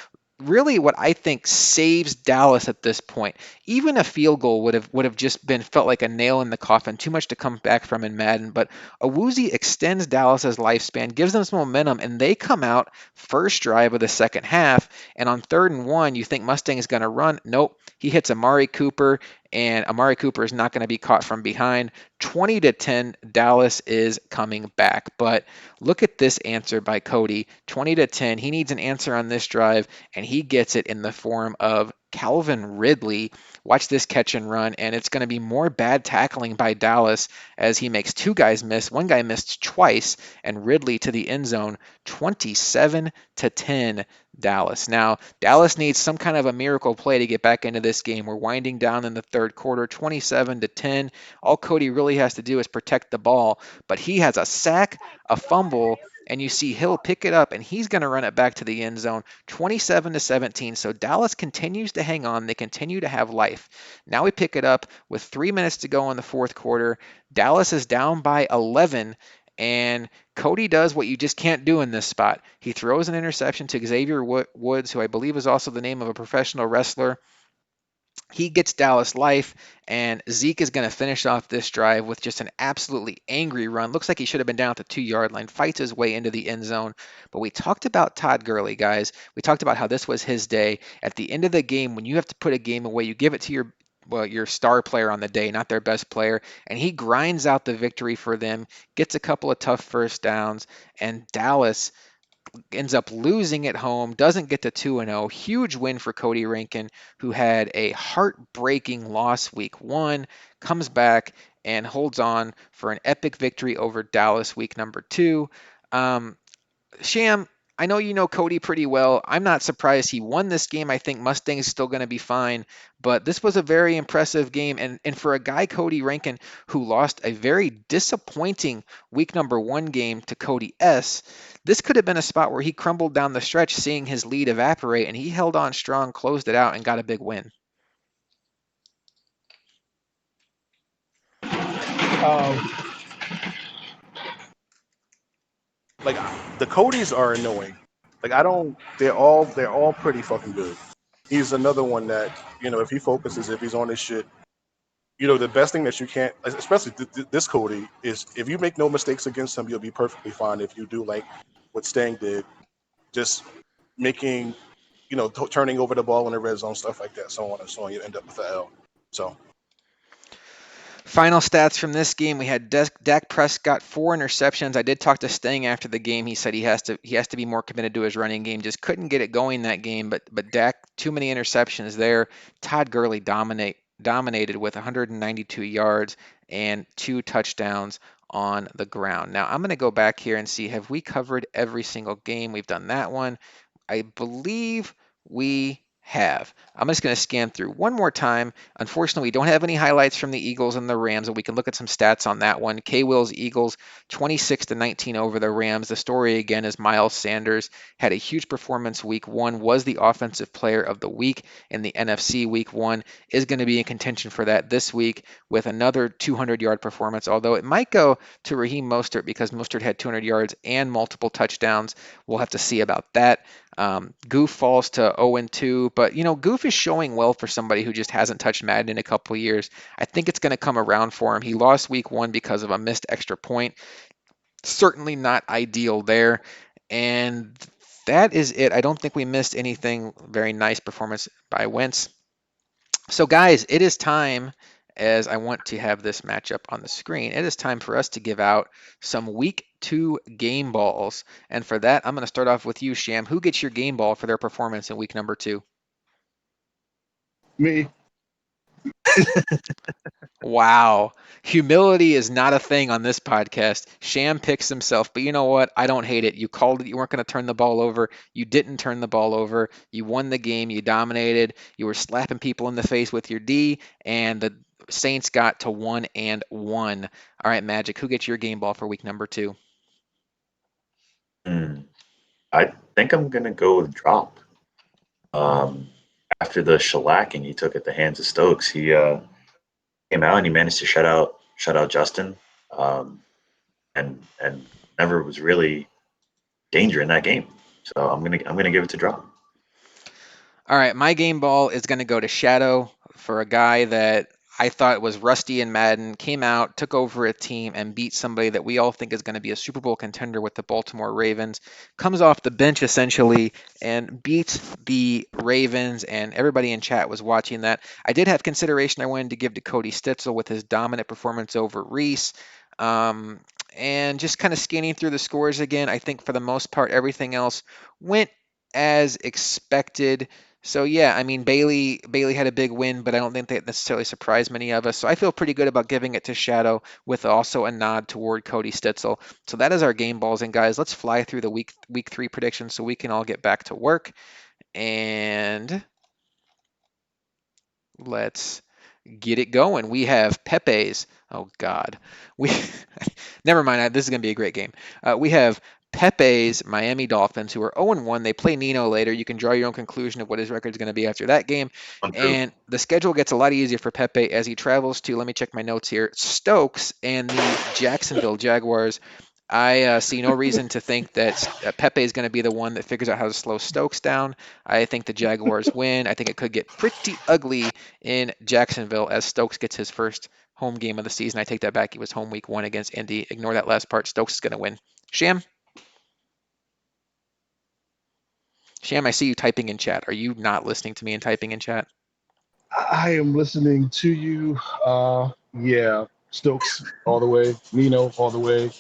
really what I think saves Dallas at this point. Even a field goal would have just been felt like a nail in the coffin, too much to come back from in Madden. But a woozy extends Dallas's lifespan, gives them some momentum, and they come out first drive of the second half. And on 3rd and 1, you think Mustang is going to run? Nope, he hits Amari Cooper, and Amari Cooper is not going to be caught from behind. 20-10, Dallas is coming back. But look at this answer by Cody. 20-10. He needs an answer on this drive, and he gets it in the form of Calvin Ridley. Watch this catch and run, and it's going to be more bad tackling by Dallas as he makes two guys miss. One guy missed twice, and Ridley to the end zone. 27-10, Dallas. Now, Dallas needs some kind of a miracle play to get back into this game. We're winding down in the third quarter, 27-10. All Cody really has to do is protect the ball, but he has a sack, a fumble, and you see Hill pick it up, and he's going to run it back to the end zone, 27-17. So Dallas continues to hang on. They continue to have life. Now we pick it up with 3 minutes to go in the fourth quarter. Dallas is down by 11, and Cody does what you just can't do in this spot. He throws an interception to Xavier Woods, who I believe is also the name of a professional wrestler. He gets Dallas life, and Zeke is going to finish off this drive with just an absolutely angry run. Looks like he should have been down at the 2-yard line, fights his way into the end zone. But we talked about Todd Gurley, guys. We talked about how this was his day. At the end of the game, when you have to put a game away, you give it to your star player on the day, not their best player, and he grinds out the victory for them, gets a couple of tough first downs, and Dallas ends up losing at home, doesn't get to 2-0. Huge win for Cody Rankin, who had a heartbreaking loss week 1, comes back and holds on for an epic victory over Dallas week number 2. Sham, I know you know Cody pretty well. I'm not surprised he won this game. I think Mustang is still going to be fine, but this was a very impressive game. And for a guy, Cody Rankin, who lost a very disappointing week number 1 game to Cody S., this could have been a spot where he crumbled down the stretch, seeing his lead evaporate, and he held on strong, closed it out, and got a big win. Um, Like the Codys are annoying. Like I don't. They're all pretty fucking good. He's another one that if he focuses, if he's on his shit, the best thing that you can't, especially this Cody, is if you make no mistakes against him, you'll be perfectly fine. If you do like what Stang did, just making, turning over the ball in the red zone, stuff like that, so on and so on, you end up with an L. So Final stats from this game: we had Dak Prescott 4 interceptions. I did talk to Stang after the game. He said he has to be more committed to his running game. Just couldn't get it going that game. But Dak, too many interceptions there. Todd Gurley dominated with 192 yards and 2 touchdowns on the ground. Now I'm going to go back here and see, have we covered every single game? We've done that one. I believe we have. I'm just going to scan through one more time. Unfortunately, we don't have any highlights from the Eagles and the Rams, but we can look at some stats on that one. K-Will's Eagles 26-19 over the Rams. The story again is Miles Sanders had a huge performance week 1, was the offensive player of the week in the NFC week 1, is going to be in contention for that this week with another 200-yard performance, although it might go to Raheem Mostert because Mostert had 200 yards and multiple touchdowns. We'll have to see about that. Goof falls to 0-2, but Goof is showing well for somebody who just hasn't touched Madden in a couple of years. I think it's going to come around for him. He lost week 1 because of a missed extra point. Certainly not ideal there. And that is it. I don't think we missed anything. Very nice performance by Wentz. So guys, it is time, as I want to have this matchup on the screen, it is time for us to give out some week 2 game balls. And for that, I'm going to start off with you, Sham. Who gets your game ball for their performance in week number 2? Me. Wow. Humility is not a thing on this podcast. Sham picks himself, but you know what? I don't hate it. You called it. You weren't going to turn the ball over. You didn't turn the ball over. You won the game. You dominated. You were slapping people in the face with your D, and the Saints got to 1-1. All right, Magic, who gets your game ball for week number 2? Hmm. I think I'm gonna go with drop. Um, After the shellacking he took at the hands of Stokes, he came out and he managed to shut out Justin, and never was really danger in that game. So I'm gonna give it to drop. All right, my game ball is going to go to Shadow for a guy that I thought was rusty in Madden, came out, took over a team, and beat somebody that we all think is going to be a Super Bowl contender with the Baltimore Ravens. Comes off the bench essentially and beats the Ravens, and everybody in chat was watching that. I did have consideration I wanted to give to Cody Stitzel with his dominant performance over Reese. Um, and just kind of scanning through the scores again, I think for the most part, everything else went as expected. So yeah, I mean Bailey had a big win, but I don't think that necessarily surprised many of us. So I feel pretty good about giving it to Shadow with also a nod toward Cody Stitzel. So that is our game balls, and guys, let's fly through the week 3 predictions so we can all get back to work. And let's get it going. We have Pepe's. Oh God, we never mind. This is going to be a great game. We have Pepe's Miami Dolphins, who are 0-1. They play Nino later. You can draw your own conclusion of what his record is going to be after that game. Untrue. And the schedule gets a lot easier for Pepe as he travels to, let me check my notes here, Stokes and the Jacksonville Jaguars. I see no reason to think that Pepe is going to be the one that figures out how to slow Stokes down. I think the Jaguars win. I think it could get pretty ugly in Jacksonville as Stokes gets his first home game of the season. I take that back. He was home week 1 against Indy. Ignore that last part. Stokes is going to win. Sham? Sham, I see you typing in chat. Are you not listening to me and typing in chat? I am listening to you. Yeah, Stokes all the way, Nino all the way.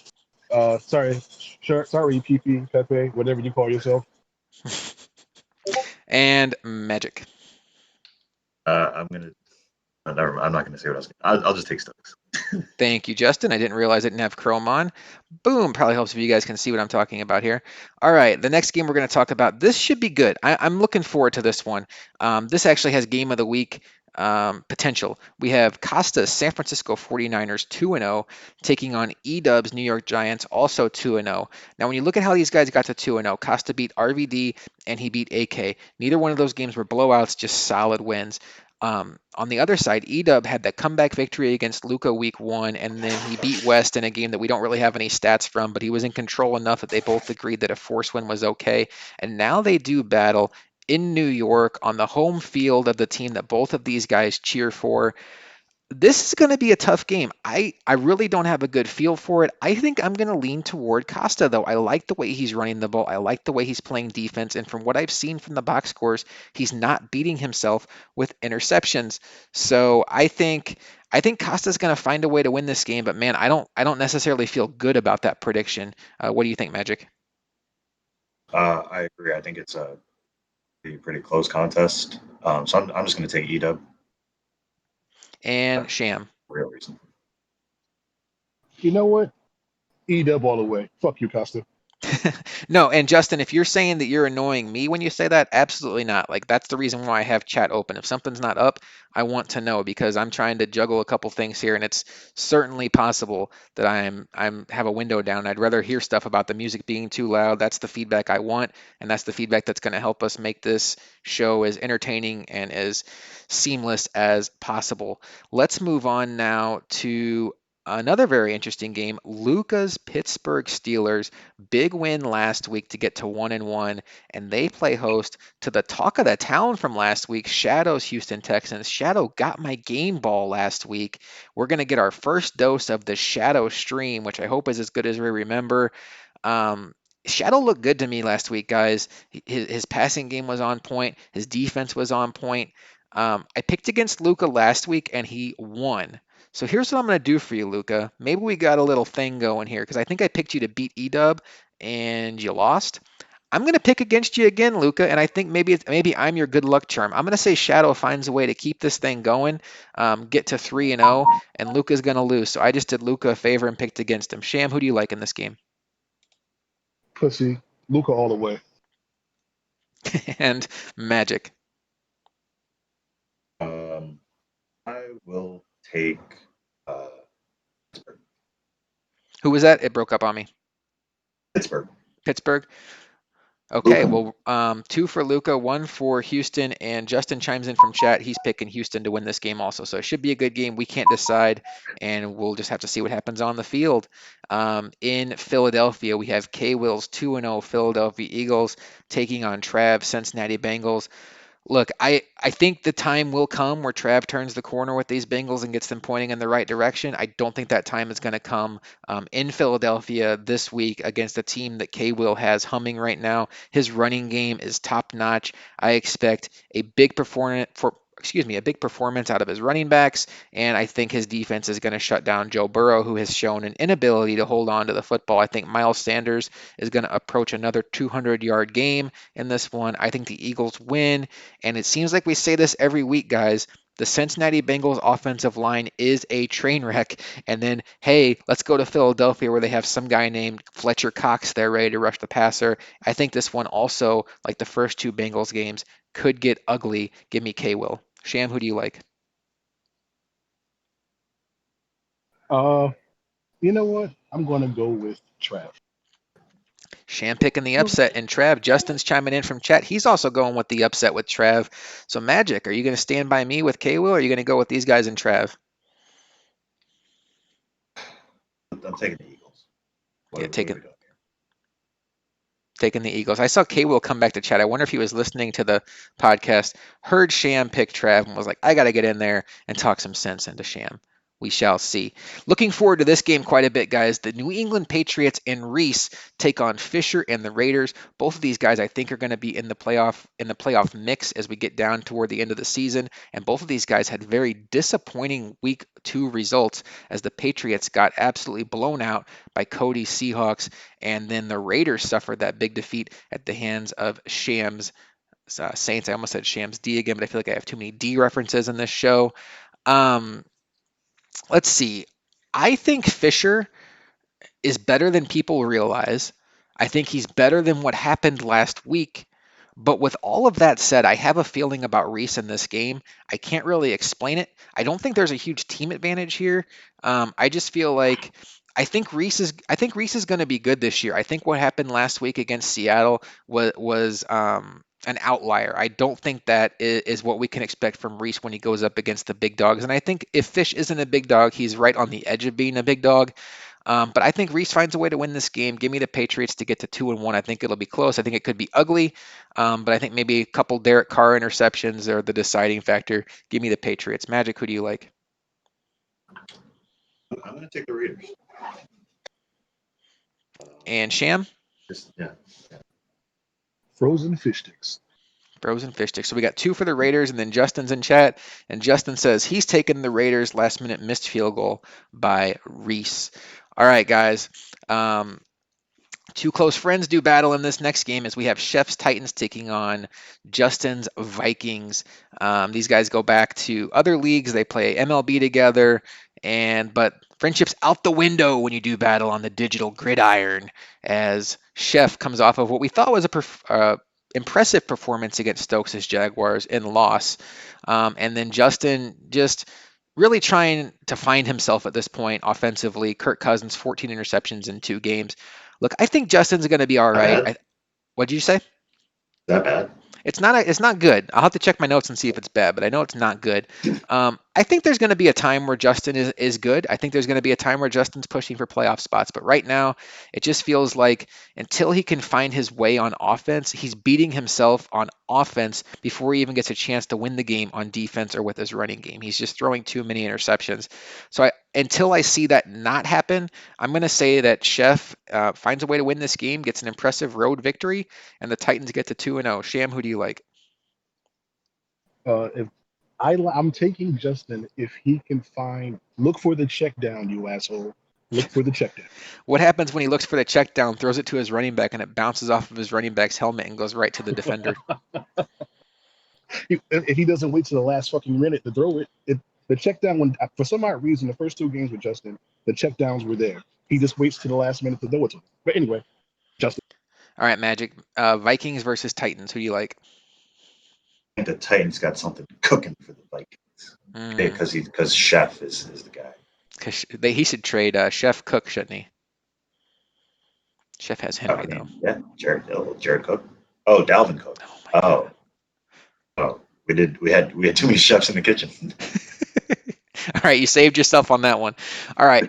Sorry, PP, Pepe, whatever you call yourself. And Magic. I'm gonna. Never mind, I'm not gonna say what else. I'll just take Stokes. Thank you, Justin. I didn't realize I didn't have Chrome on. Boom. Probably helps if you guys can see what I'm talking about here. All right. The next game we're going to talk about, this should be good. I'm looking forward to this one. This actually has game of the week potential. We have Costa's San Francisco 49ers 2-0 taking on E-Dub's New York Giants also 2-0. Now, when you look at how these guys got to 2-0, Costa beat RVD and he beat AK. Neither one of those games were blowouts, just solid wins. On the other side, Edub had that comeback victory against Luca week 1, and then he beat West in a game that we don't really have any stats from, but he was in control enough that they both agreed that a force win was okay. And now they do battle in New York on the home field of the team that both of these guys cheer for. This is going to be a tough game. I really don't have a good feel for it. I think I'm going to lean toward Costa, though. I like the way he's running the ball. I like the way he's playing defense. And from what I've seen from the box scores, he's not beating himself with interceptions. So I think Costa's going to find a way to win this game. But man, I don't necessarily feel good about that prediction. What do you think, Magic? I agree. I think it's a pretty close contest. So I'm just gonna take Edub. And Sham. Real reason. You know what? E-Dub all the way. Fuck you, Costa. No, and Justin, if you're saying that you're annoying me when you say that, absolutely not. Like that's the reason why I have chat open. If something's not up, I want to know because I'm trying to juggle a couple things here, and it's certainly possible that I'm have a window down. I'd rather hear stuff about the music being too loud. That's the feedback I want, and that's the feedback that's going to help us make this show as entertaining and as seamless as possible. Let's move on now to another very interesting game. Luca's Pittsburgh Steelers. Big win last week to get to 1-1, and they play host to the talk of the town from last week, Shadow's Houston Texans. Shadow got my game ball last week. We're going to get our first dose of the Shadow stream, which I hope is as good as we remember. Um, Shadow looked good to me last week, guys. His passing game was on point. His defense was on point. I picked against Luca last week, and he won. So here's what I'm going to do for you, Luca. Maybe we got a little thing going here because I think I picked you to beat Edub and you lost. I'm going to pick against you again, Luca, and I think maybe I'm your good luck charm. I'm going to say Shadow finds a way to keep this thing going, get to 3-0, and Luca's going to lose. So I just did Luca a favor and picked against him. Sham, who do you like in this game? Pussy. Luca all the way. And Magic. I will take uh, Pittsburgh. Who was that? It broke up on me. Pittsburgh. Pittsburgh. Okay, Luka. well, 2 for Luca, 1 for Houston, and Justin chimes in from chat. He's picking Houston to win this game also, so it should be a good game. We can't decide, and we'll just have to see what happens on the field. In Philadelphia, we have K Will's 2-0 Philadelphia Eagles taking on Trav Cincinnati Bengals. Look, I think the time will come where Trav turns the corner with these Bengals and gets them pointing in the right direction. I don't think that time is going to come in Philadelphia this week against a team that K. Will has humming right now. His running game is top notch. I expect a big performance for. Excuse me, a big performance out of his running backs, and I think his defense is going to shut down Joe Burrow, who has shown an inability to hold on to the football. I think Miles Sanders is going to approach another 200-yard game in this one. I think the Eagles win. And it seems like we say this every week, guys. The Cincinnati Bengals offensive line is a train wreck. And then, hey, let's go to Philadelphia where they have some guy named Fletcher Cox there ready to rush the passer. I think this one also, like the first 2 Bengals games, could get ugly. Give me K. Will. Sham, who do you like? Uh, you know what? I'm gonna go with Trav. Sham picking the upset, and Trav, Justin's chiming in from chat. He's also going with the upset with Trav. So, Magic, are you going to stand by me with K. Will, or are you going to go with these guys and Trav? I'm taking the Eagles. Yeah, What are taking we doing taking the Eagles. I saw K Will come back to chat. I wonder if he was listening to the podcast, heard Sham pick Trav, and was like, I got to get in there and talk some sense into Sham. We shall see. Looking forward to this game quite a bit, guys. The New England Patriots and Reese take on Fisher and the Raiders. Both of these guys, I think, are going to be in the playoff mix as we get down toward the end of the season. And both of these guys had very disappointing Week 2 results as the Patriots got absolutely blown out by Cody Seahawks, and then the Raiders suffered that big defeat at the hands of Shams Saints. I almost said Shams D again, but I feel like I have too many D references in this show. Um, let's see. I think Fisher is better than people realize. I think he's better than what happened last week. But with all of that said, I have a feeling about Reese in this game. I can't really explain it. I don't think there's a huge team advantage here. I just feel like I think Reese is going to be good this year. I think what happened last week against Seattle was an outlier. I don't think that is what we can expect from Reese when he goes up against the big dogs. And I think if Fish isn't a big dog, he's right on the edge of being a big dog. But I think Reese finds a way to win this game. Give me the Patriots to get to 2-1. I think it'll be close. I think it could be ugly, but I think maybe a couple Derek Carr interceptions are the deciding factor. Give me the Patriots. Magic, who do you like? I'm going to take the Raiders. And Sham? Yeah. Frozen fish sticks. Frozen fish sticks. So we got 2 for the Raiders, and then Justin's in chat, and Justin says he's taking the Raiders last minute missed field goal by Reese. All right, guys. 2 close friends do battle in this next game as we have Chef's Titans taking on Justin's Vikings. These guys go back to other leagues. They play MLB together, but friendship's out the window when you do battle on the digital gridiron as Chef comes off of what we thought was a impressive performance against Stokes' Jaguars in loss. And then Justin just really trying to find himself at this point offensively. Kirk Cousins, 14 interceptions in 2 games. Look, I think Justin's going to be all That right. bad? Is What did you say? that bad? It's not good. I'll have to check my notes and see if it's bad, but I know it's not good. I think there's going to be a time where Justin is good. I think there's going to be a time where Justin's pushing for playoff spots, but right now it just feels like until he can find his way on offense, he's beating himself on offense before he even gets a chance to win the game on defense or with his running game. He's just throwing too many interceptions. So until I see that not happen, I'm going to say that Chef finds a way to win this game, gets an impressive road victory, and the Titans get to 2-0. Sham, who do you like? If I'm taking Justin if he can look for the check down, you asshole. Look for the check down. What happens when he looks for the check down, throws it to his running back, and it bounces off of his running back's helmet and goes right to the defender? If he doesn't wait to the last fucking minute to throw the check down when for some odd reason the first 2 games with Justin, the check downs were there. He just waits to the last minute to throw it to him. But anyway, Justin. All right, Magic. Vikings versus Titans. Who do you like? I think the Titans got something cooking for the Vikings because Chef is the guy. Because he should trade Chef Cook, shouldn't he? Chef has Henry, though. Yeah, Jared Cook. Oh, Dalvin Cook. Oh my God. Oh, oh, we had too many chefs in the kitchen. All right, you saved yourself on that one. All right,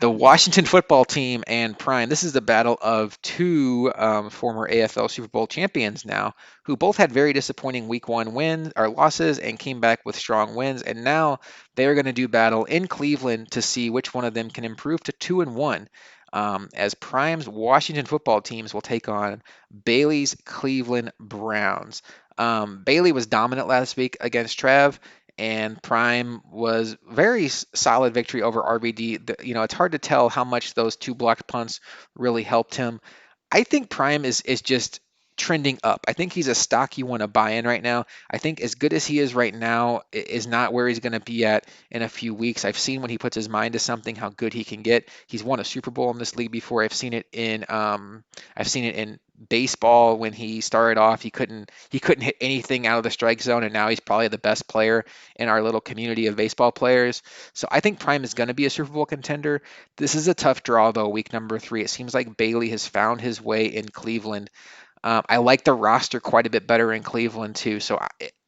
the Washington football team and Prime. This is the battle of two former AFL Super Bowl champions now, who both had very disappointing Week 1 wins or losses and came back with strong wins. And now they are going to do battle in Cleveland to see which one of them can improve to 2-1. As Prime's Washington football teams will take on Bailey's Cleveland Browns. Bailey was dominant last week against Trav, and Prime was very solid victory over RVD. It's hard to tell how much those two blocked punts really helped him. I think Prime is just trending up. I think he's a stock you want to buy in right now. I think as good as he is right now is not where he's going to be at in a few weeks. I've seen when he puts his mind to something how good he can get. He's won a Super Bowl in this league before. I've seen it in baseball when he started off. He couldn't hit anything out of the strike zone, and now he's probably the best player in our little community of baseball players. So I think Prime is going to be a Super Bowl contender. This is a tough draw, though, week number 3. It seems like Bailey has found his way in Cleveland. I like the roster quite a bit better in Cleveland, too. So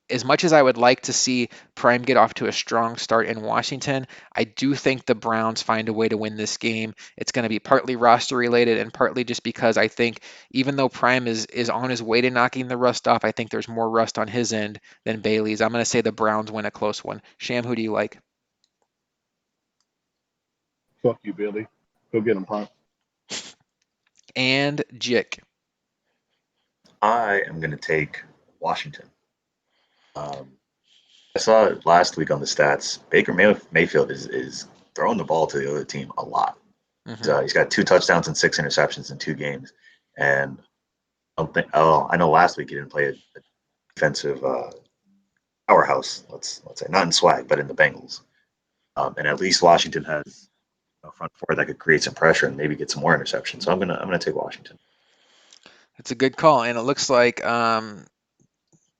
as much as I would like to see Prime get off to a strong start in Washington, I do think the Browns find a way to win this game. It's going to be partly roster related and partly just because I think even though Prime is on his way to knocking the rust off, I think there's more rust on his end than Bailey's. I'm going to say the Browns win a close one. Sham, who do you like? Fuck you, Billy. Go get him, Pop. And Jick. I am going to take Washington. Um, I saw it last week on the stats. Mayfield is throwing the ball to the other team a lot. Hmm. He's got 2 touchdowns and 6 interceptions in 2 games. And I know last week he didn't play a defensive powerhouse. Let's say not in swag, but in the Bengals. And at least Washington has a front four that could create some pressure and maybe get some more interceptions. So I'm gonna take Washington. It's a good call, and it looks like the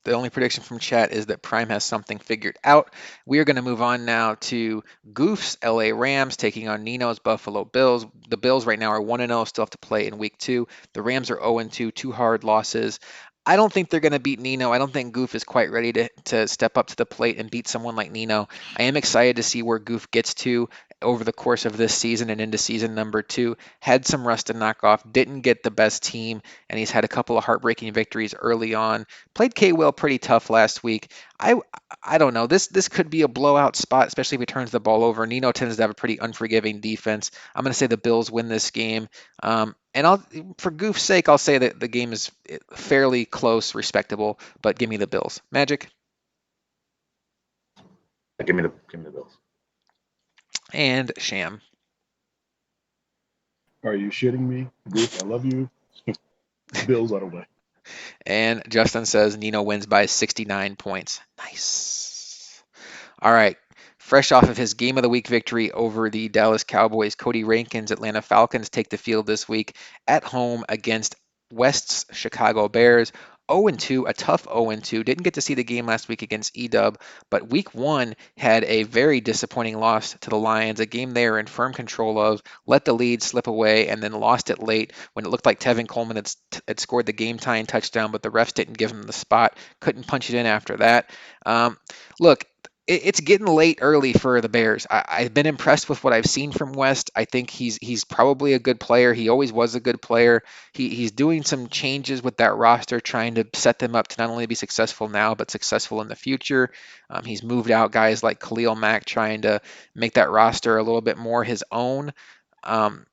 only prediction from chat is that Prime has something figured out. We are going to move on now to Goof's LA Rams taking on Nino's Buffalo Bills. The Bills right now are 1-0, still have to play in week 2. The Rams are 0-2, two hard losses. I don't think they're going to beat Nino. I don't think Goof is quite ready to step up to the plate and beat someone like Nino. I am excited to see where Goof gets to over the course of this season and into season number 2. Had some rust to knock off, didn't get the best team, and he's had a couple of heartbreaking victories early on. Played K Will pretty tough last week. I I don't know. This could be a blowout spot, especially if he turns the ball over. Nino tends to have a pretty unforgiving defense. I'm going to say the Bills win this game. And for goof's sake, I'll say that the game is fairly close, respectable, but give me the Bills. Magic Give me the Bills. and Sham. Are you shitting me? Goof, I love you. Bills out of the way. And Justin says Nino wins by 69 points. Nice. All right. Fresh off of his game of the week victory over the Dallas Cowboys, Cody Rankin's Atlanta Falcons take the field this week at home against West's Chicago Bears. 0-2, a tough 0-2. Didn't get to see the game last week against Edub, but week 1 had a very disappointing loss to the Lions, a game they were in firm control of, let the lead slip away, and then lost it late when it looked like Tevin Coleman had scored the game-tying touchdown, but the refs didn't give him the spot. Couldn't punch it in after that. Look, it's getting late early for the Bears. I've been impressed with what I've seen from West. I think he's probably a good player. He always was a good player. He's doing some changes with that roster, trying to set them up to not only be successful now, but successful in the future. He's moved out guys like Khalil Mack, trying to make that roster a little bit more his own. Um,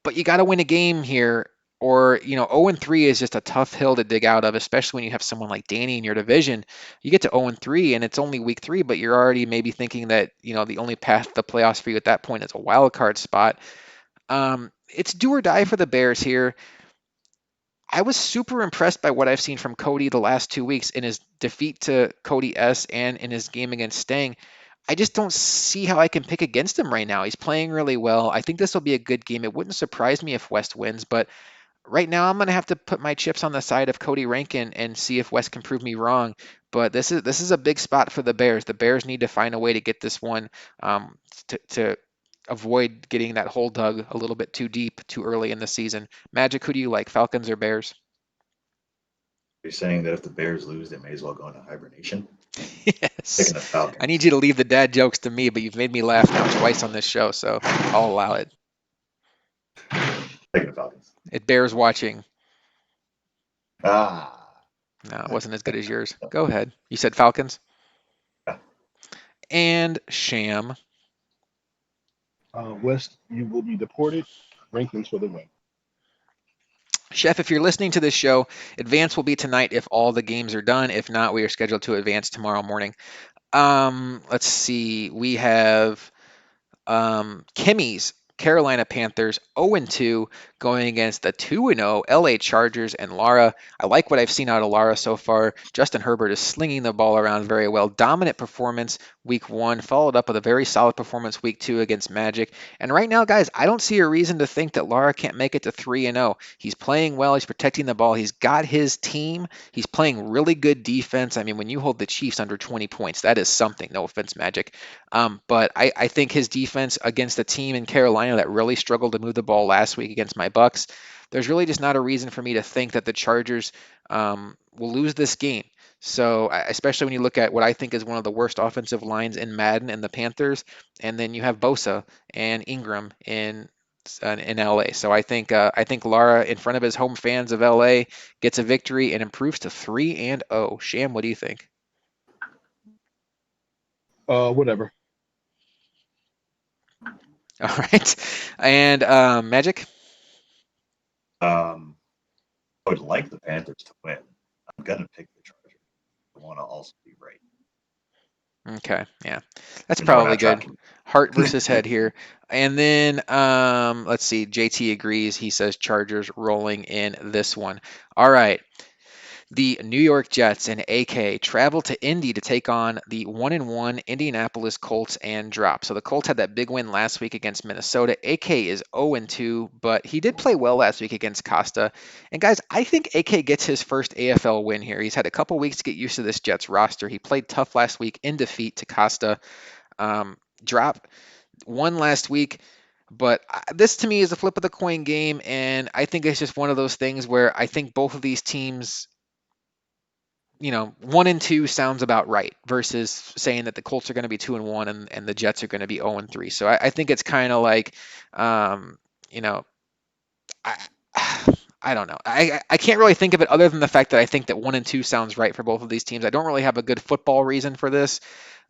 but you got to win a game here, or 0-3 is just a tough hill to dig out of, especially when you have someone like Danny in your division. You get to 0-3 and it's only week 3, but you're already maybe thinking that the only path to the playoffs for you at that point is a wild card spot. It's do or die for the Bears here. I was super impressed by what I've seen from Cody the last 2 weeks in his defeat to Cody S and in his game against Stang. I just don't see how I can pick against him right now. He's playing really well. I think this will be a good game. It wouldn't surprise me if West wins, but right now I'm going to have to put my chips on the side of Cody Rankin and see if West can prove me wrong. But this is a big spot for the Bears. The Bears need to find a way to get this one to avoid getting that hole dug a little bit too deep too early in the season. Magic, who do you like, Falcons or Bears? You're saying that if the Bears lose, they may as well go into hibernation? Yes. Taking the I need Falcons. you to leave the dad jokes to me, but you've made me laugh now twice on this show, so I'll allow it. Taking the Falcons. It bears watching. Ah. No, it wasn't as good as yours. Go ahead. You said Falcons? Yeah. And Sham. West, you will be deported. Rankings for the win. Chef, if you're listening to this show, advance will be tonight if all the games are done. If not, we are scheduled to advance tomorrow morning. Let's see. We have Kimmy's Carolina Panthers 0-2 going against the 2-0 LA Chargers and Lara. I like what I've seen out of Lara so far. Justin Herbert is slinging the ball around very well. Dominant performance week 1, followed up with a very solid performance week 2 against Magic. And right now, guys, I don't see a reason to think that Lara can't make it to 3-0. He's playing well. He's protecting the ball. He's got his team. He's playing really good defense. I mean, when you hold the Chiefs under 20 points, that is something. No offense, Magic. But I think his defense against a team in Carolina that really struggled to move the ball last week against my Bucks, there's really just not a reason for me to think that the Chargers will lose this game. So, especially when you look at what I think is one of the worst offensive lines in Madden and the Panthers, and then you have Bosa and Ingram in LA. So I think Lara, in front of his home fans of LA, gets a victory and improves to 3-0. Sham, what do you think? Whatever. All right, and Magic. I would like the Panthers to win. I'm gonna pick the Chargers. I want to also be right. Okay, yeah, that's And no, we're probably not good. tracking. Heart versus head here, and then let's see. JT agrees. He says Chargers rolling in this one. All right. The New York Jets and AK travel to Indy to take on the 1-1 Indianapolis Colts and drop. So the Colts had that big win last week against Minnesota. AK is 0-2, but he did play well last week against Costa. And guys, I think AK gets his first AFL win here. He's had a couple weeks to get used to this Jets roster. He played tough last week in defeat to Costa. Drop won last week. But this to me is a flip of the coin game, and I think it's just one of those things where I think both of these teams, 1-2 sounds about right versus saying that the Colts are going to be 2-1 and the Jets are going to be 0-3. So I think it's kind of like, um, you know, I, I don't know. I can't really think of it other than the fact that I think that 1-2 sounds right for both of these teams. I don't really have a good football reason for this.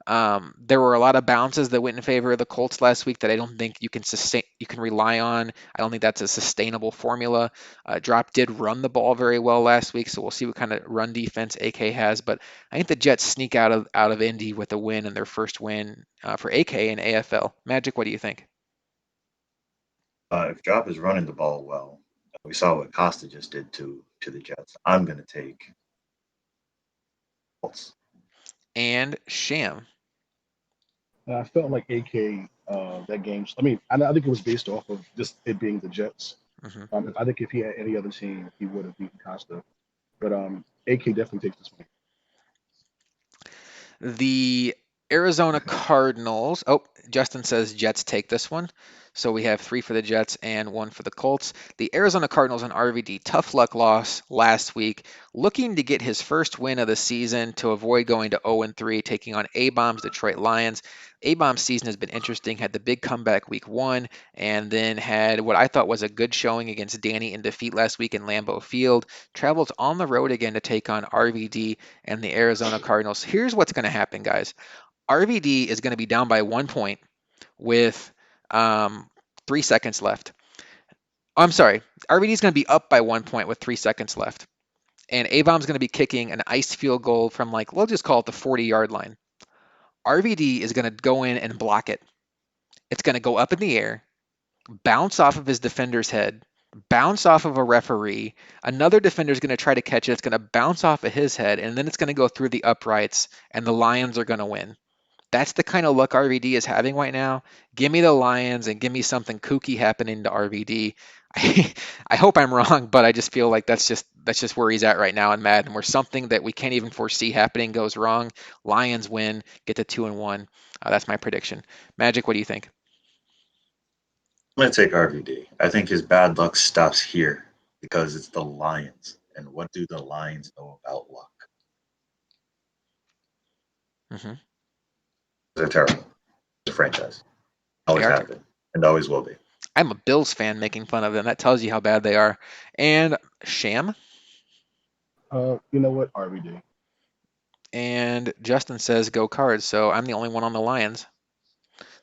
There were a lot of bounces that went in favor of the Colts last week that I don't think you can sustain. You can rely on. I don't think that's a sustainable formula. Drop did run the ball very well last week, so we'll see what kind of run defense AK has. But I think the Jets sneak out of Indy with a win and their first win for AK in AFL. Magic, what do you think? If Drop is running the ball well, we saw what Costa just did to the Jets. I'm gonna take Colts. And Sham. I felt like AK that game. I mean, I think it was based off of just it being the Jets. Mhm. I think if he had any other team, he would have beaten Costa. But AK definitely takes this one. The Arizona Cardinals. Oh, Justin says Jets take this one. So we have 3 for the Jets and 1 for the Colts. The Arizona Cardinals and RVD, tough luck loss last week, looking to get his first win of the season to avoid going to 0-3, taking on A-Bomb's Detroit Lions. A-Bomb's season has been interesting, had the big comeback week 1, and then had what I thought was a good showing against Danny in defeat last week in Lambeau Field. Travels on the road again to take on RVD and the Arizona Cardinals. Here's what's going to happen, guys. RVD is going to be down by 1 point with 3 seconds left. I'm sorry. RVD is going to be up by 1 point with 3 seconds left. And A-Bomb's going to be kicking an iced field goal from, like, we'll just call it the 40-yard line. RVD is going to go in and block it. It's going to go up in the air, bounce off of his defender's head, bounce off of a referee. Another defender is going to try to catch it. It's going to bounce off of his head, and then it's going to go through the uprights, and the Lions are going to win. That's the kind of luck RVD is having right now. Give me the Lions and give me something kooky happening to RVD. I hope I'm wrong, but I just feel like that's just where he's at right now in Madden, where something that we can't even foresee happening goes wrong. Lions win, get to 2-1. That's my prediction. Magic, what do you think? I'm gonna take RVD. I think his bad luck stops here because it's the Lions. and what do the Lions know about luck? Hmm. They're terrible. It's a franchise. They Always are have terrible. been, and always will be. I'm a Bills fan making fun of them. That tells you how bad they are. And Sham You know what? RVD. and Justin says go Cards. So I'm the only one on the Lions.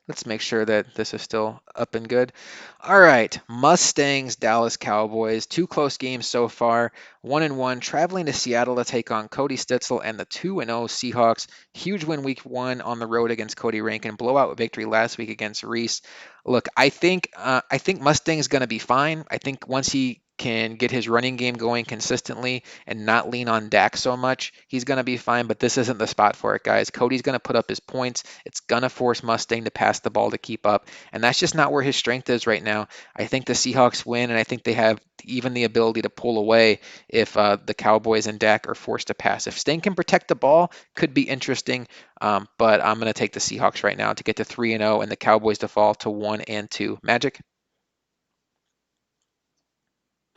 Let's make sure that this is still up and good. All right, Mustangs, Dallas Cowboys. Two close games so far. 1-1, traveling to Seattle to take on Cody Stitzel and the 2-0 Seahawks. Huge win week one on the road against Cody Rankin. Blowout victory last week against Reese. Look, I think Mustang's going to be fine. I think once he can get his running game going consistently and not lean on Dak so much, he's going to be fine. But this isn't the spot for it, guys. Cody's going to put up his points. It's going to force Mustang to pass the ball to keep up. And that's just not where his strength is right now. I think the Seahawks win, and I think they have even the ability to pull away if the Cowboys and Dak are forced to pass. If Sting can protect the ball, could be interesting. But I'm going to take the Seahawks right now to get to 3-0 and the Cowboys to fall to 1-2. Magic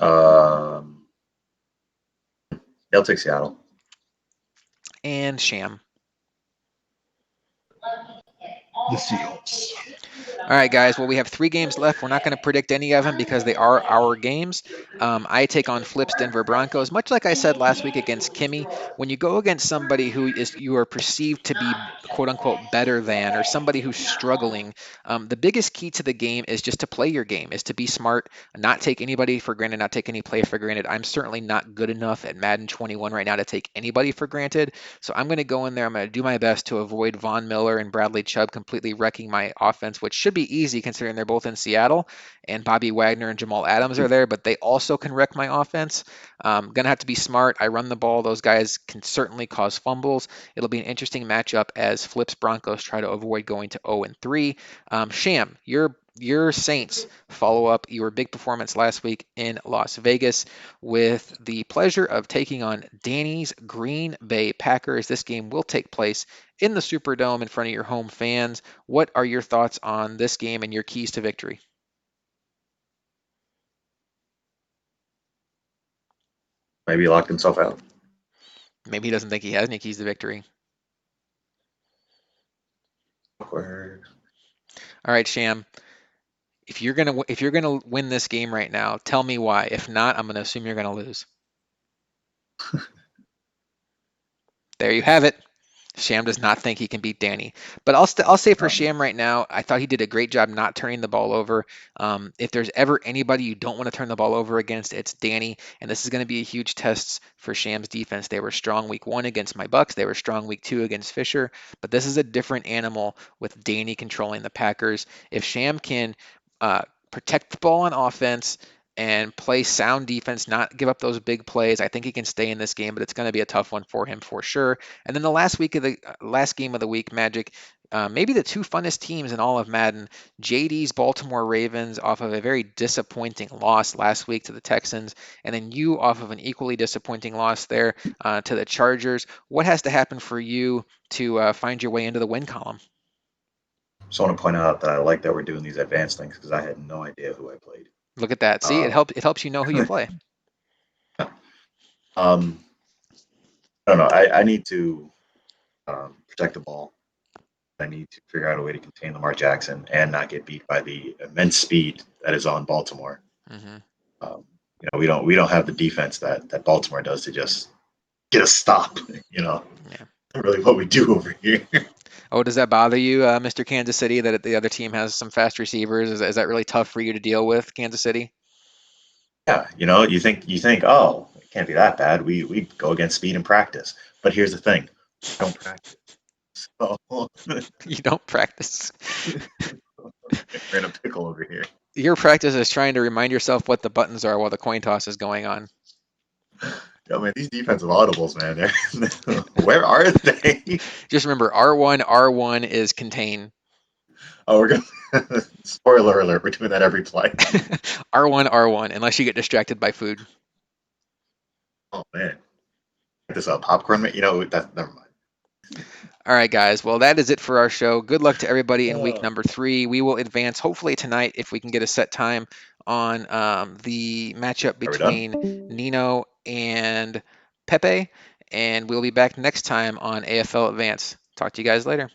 Um, they'll take Seattle. and Sham. The Seahawks. All right, guys. Well, we have 3 games left. We're not going to predict any of them because they are our games. I take on Flip's Denver Broncos. Much like I said last week against Kimmy, when you go against somebody who is you are perceived to be quote unquote better than, or somebody who's struggling, the biggest key to the game is just to play your game, is to be smart, not take anybody for granted, not take any play for granted. I'm certainly not good enough at Madden 21 right now to take anybody for granted. So I'm going to go in there. I'm going to do my best to avoid Von Miller and Bradley Chubb completely wrecking my offense, which should be easy considering they're both in Seattle and Bobby Wagner and Jamal Adams are there, but they also can wreck my offense. Gonna have to be smart. I run the ball. Those guys can certainly cause fumbles. It'll be an interesting matchup as Flips Broncos try to avoid going to 0-3. Sham, your Saints follow up your big performance last week in Las Vegas with the pleasure of taking on Danny's Green Bay Packers. This game will take place in the Superdome in front of your home fans. What are your thoughts on this game and your keys to victory? Maybe he locked himself out. Maybe he doesn't think he has any keys to victory. Awkward. All right, Sham. If you're gonna win this game right now, tell me why. If not, I'm gonna assume you're gonna lose. There you have it. Sham does not think he can beat Danny. But I'll say for Um, Sham right now, I thought he did a great job not turning the ball over. If there's ever anybody you don't want to turn the ball over against, it's Danny. And this is going to be a huge test for Sham's defense. They were strong week one against my Bucks. They were strong week two against Fisher. But this is a different animal with Danny controlling the Packers. If Sham can uh, protect the ball on offense and play sound defense, not give up those big plays, I think he can stay in this game. But it's going to be a tough one for him for sure. And then the last game of the week, Magic, maybe the two funnest teams in all of Madden, JD's Baltimore Ravens off of a very disappointing loss last week to the Texans, and then you off of an equally disappointing loss there to the Chargers. What has to happen for you to find your way into the win column? just want to point out that I like that we're doing these advanced things because I had no idea who I played. Look at that. See, it Uh, helps you know who you play. um, I don't know. I need to protect the ball. I need to figure out a way to contain Lamar Jackson and not get beat by the immense speed that is on Baltimore. Hmm. We don't have the defense that Baltimore does to just get a stop. Yeah. Really what we do over here. Oh, does that bother you, Mr. Kansas City, that the other team has some fast receivers? Is that really tough for you to deal with, Kansas City? Yeah, you think, oh, it can't be that bad. We go against speed in practice. But here's the thing, I don't practice. So You don't practice. we're in a pickle over here. Your practice is trying to remind yourself what the buttons are while the coin toss is going on. I mean, these defensive audibles, man, where are they? Just remember, R1 is contain. Oh, we're gonna spoiler alert. We're doing that every play. R1, unless you get distracted by food. Oh man, this popcorn. That never mind. All right, guys. Well, that is it for our show. Good luck to everybody in week number 3. We will advance hopefully tonight if we can get a set time on the matchup Are we done? between Nino and Pepe, and we'll be back next time on AFL Advance. Talk to you guys later.